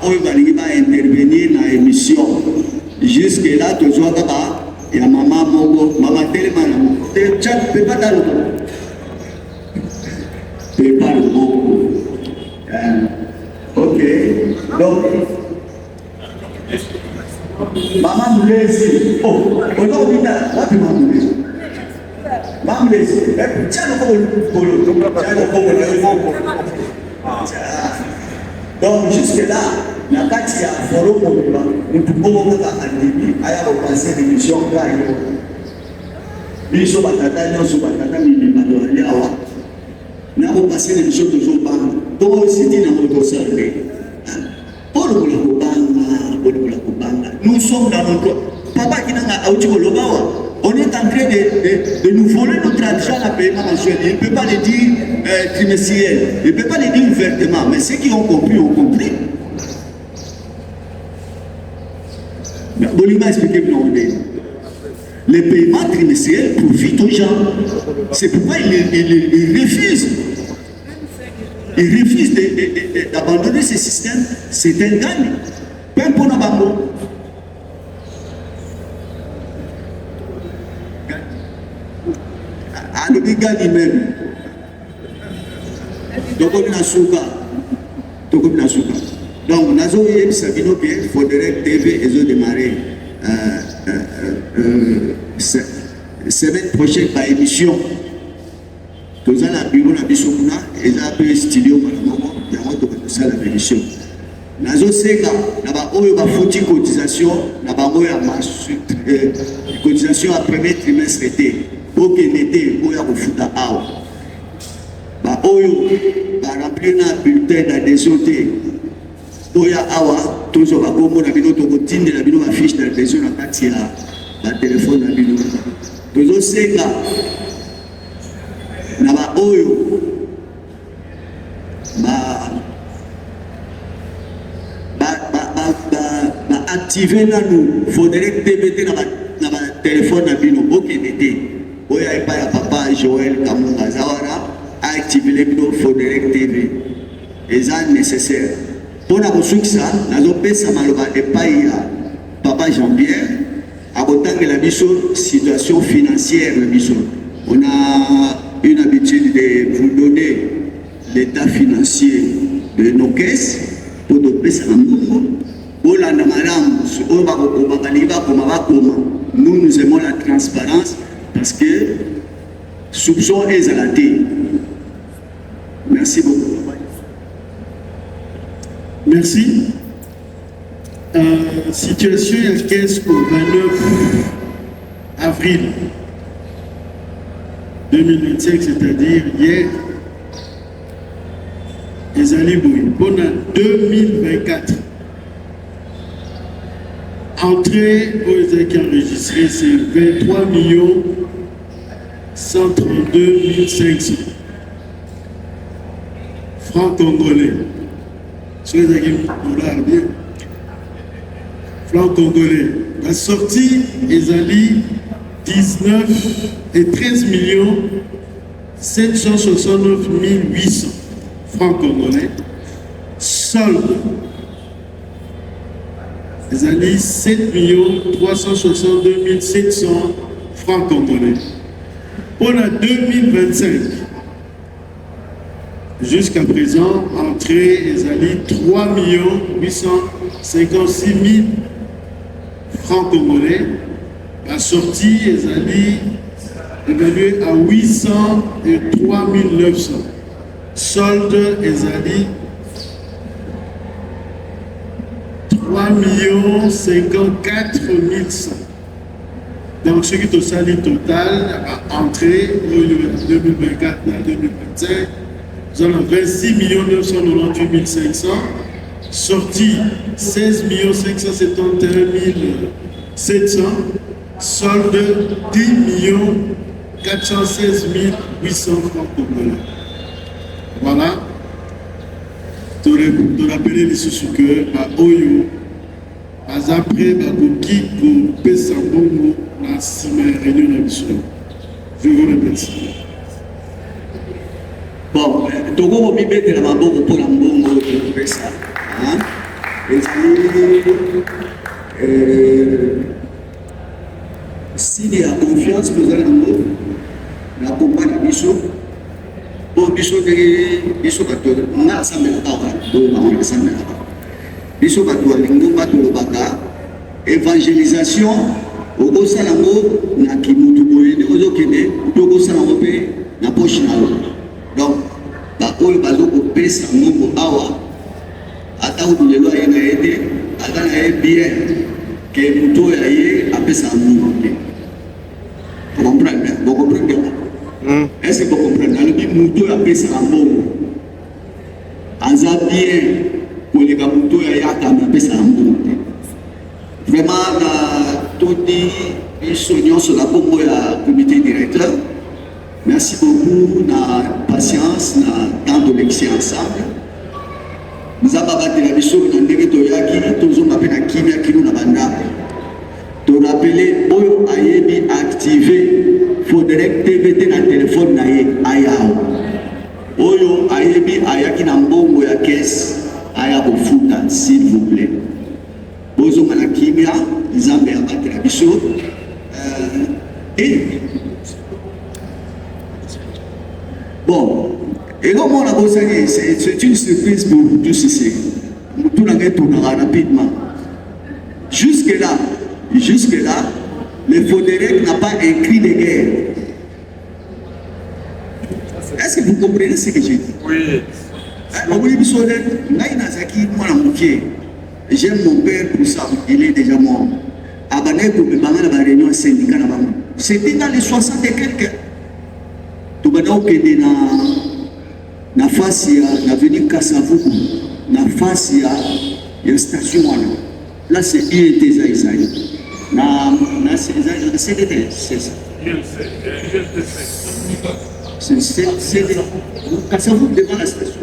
on va intervenir dans l'émission. Jusque là, tu vois il y a maman, maman tellement. Tu ne peux pas dans le tu ne peux pas beaucoup. Ok. Donc, maman me laisse. Oh, aujourd'hui, maman me laisse. Maman me laisse. Tiens donc, jusque-là, la carte a forum pour nous pouvons passer l'émission. Nous sommes passer l'émission toujours par nous. Nous sommes dans notre. Papa qui n'a pas on est en train de nous voler notre argent à paiement mensuel. Il ne peut pas le dire trimestriel. Il ne peut pas le dire ouvertement. Mais ceux qui ont compris, ont compris. Bolima expliqué non. Les paiements trimestriels profitent aux gens. C'est pourquoi ils refusent. Ils refusent abandonner ce système, c'est un gagne. Peu pour nos bambous. Le big gagne même. Donc on a souka. Donc on a souka. Donc nazo yem sabino que faudrait TV et ont démarré semaine prochaine par émission. Tous à la bureau la bisokuna et ça peut studio malamoko yango to ko sala émission. Nazo seka na ba oyo ba fouti cotisation na ba oyo ma cotisation à premier trimestre été. Ok l'été oyo ko futa awa. Ba oyo ba remplir na bulletin d'adhésion té. Oya awa toujours ba kombo na bino to ko tinde na bino ba fiche d'adhésion na kati ya ba téléphone na bino. Tozo seka na ba oyo activer nanu faudrait TBT na ba téléphone na bino okende oya epa ya papa Joël Kamunga Zawara a activer les bino faudrait TV eza nécessaire pour na kosukisa nazopesa maloba epai ya papa Jean-Pierre abotangela biso situation financière na biso. On a une habitude de vous donner l'état financier de nos caisses pour nous payer un mouvement. Nous, nous aimons la transparence parce que soupçon est à la tête. Merci beaucoup. Merci. Situation à caisse au 29 avril 2025, c'est-à-dire hier, Ezali Boui. Bon, 2024. Entrée aux équipes enregistrées, c'est 23 132 500 francs congolais. Sur les équipes dollars, bien. Francs congolais. La sortie, Ezali 19 et 13 769 800 francs congolais. Solde, Ezali 7 362 700 francs congolais. Pour la 2025, jusqu'à présent, entrée Ezali 3 856 000 francs congolais. La sortie Ezali évaluée à 803 900. Solde Ezali 3 54 100. Donc, ce qui est au salaire total, entrée 2024 à 2025, nous avons 26 998 500. Sortie 16 571 700. Solde 10 416 800 francs congolais. Voilà. De rappeler les sous que Oyo, après Bakoki, pour Pesambongo, la réunion nationale. Je vous remercie. Bon, Togo mi bete la maboko pour la mbongo de Pesa. S'il y a confiance, nous allons la combat de Bissot. Bon, Bissot de Bissot Bateau, on a assemblé la parole, on a assemblé la parole. Bissot Bateau, Lingomba Tolobaka, évangélisation, au Gosalango, na Kimutuboye, au Zokene, au Gosalango, na Pochinalo. Donc, Bakoy Bazoko Pesa, Moko Awa, Ataou de loi et Naede, Atanae bien, que Muto Aye, a Pesa Moko. Vous comprenez? Vous comprenez? Est-ce que vous comprenez? Le Muto a Pesa Moko. Anza bien, pour les Muto Aye, a Pesa Moko. Vraiment, tout dit, ils sont sur la bombe du comité directeur. Merci beaucoup de la patience, de temps de l'excès ensemble. Nous avons battu la mission de Ndege Toyaki, tous ont appelé la Kimia Kino Nabanda. Pour rappeler, Oyo Ayebi activé, il faudrait TVT dans le téléphone Naye Ayao. Oyo Ayebi Ayaki Nambongo ya caisse, Banda, s'il vous plaît. Bozo Malakimia, Nzambe Abate Rabiso. Et bon, et là, moi, c'est une surprise pour tous ici. Tout le monde tournera rapidement. Jusque-là, le Fodérec n'a pas un cri de guerre. Est-ce que vous comprenez ce que j'ai dit? Oui. J'aime mon père pour ça, il est déjà mort. C'était dans les 60 et quelques. Tout le monde est na face ya l'avenue Kassavuku, na face ya station là c'est INT Zaïzaï. Na CDT, c'est ça. C'est Kassavuku devant la station.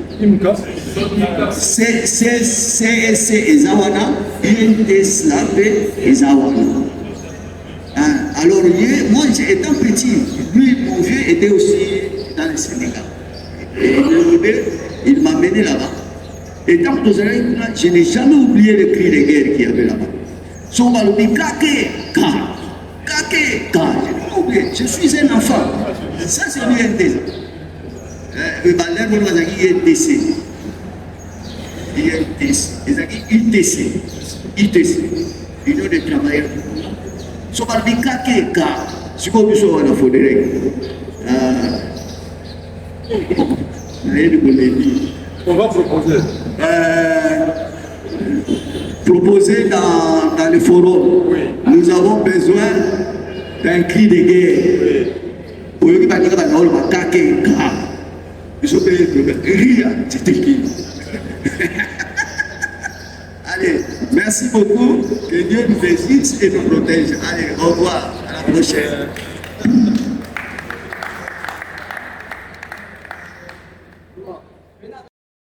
CSC Ezawana, INT Slape Ezawana. Alors moi étant petit, lui mon vieux était aussi dans le Sénégal. Il m'a mené là-bas. Et tant que je n'ai jamais oublié le cri de guerre qu'il y avait là-bas. Son ballon dit Kake, je suis un enfant. Ça c'est l'INT. Le ballon est INTC. ITC. Union des travailleurs. Son ballon dit Kake, c'est comme ça on a fait. On va proposer. Proposer dans le forum. Oui. Nous avons besoin d'un cri de guerre. Oui. Allez, merci beaucoup. Que Dieu nous bénisse et nous protège. Allez, au revoir. À la prochaine.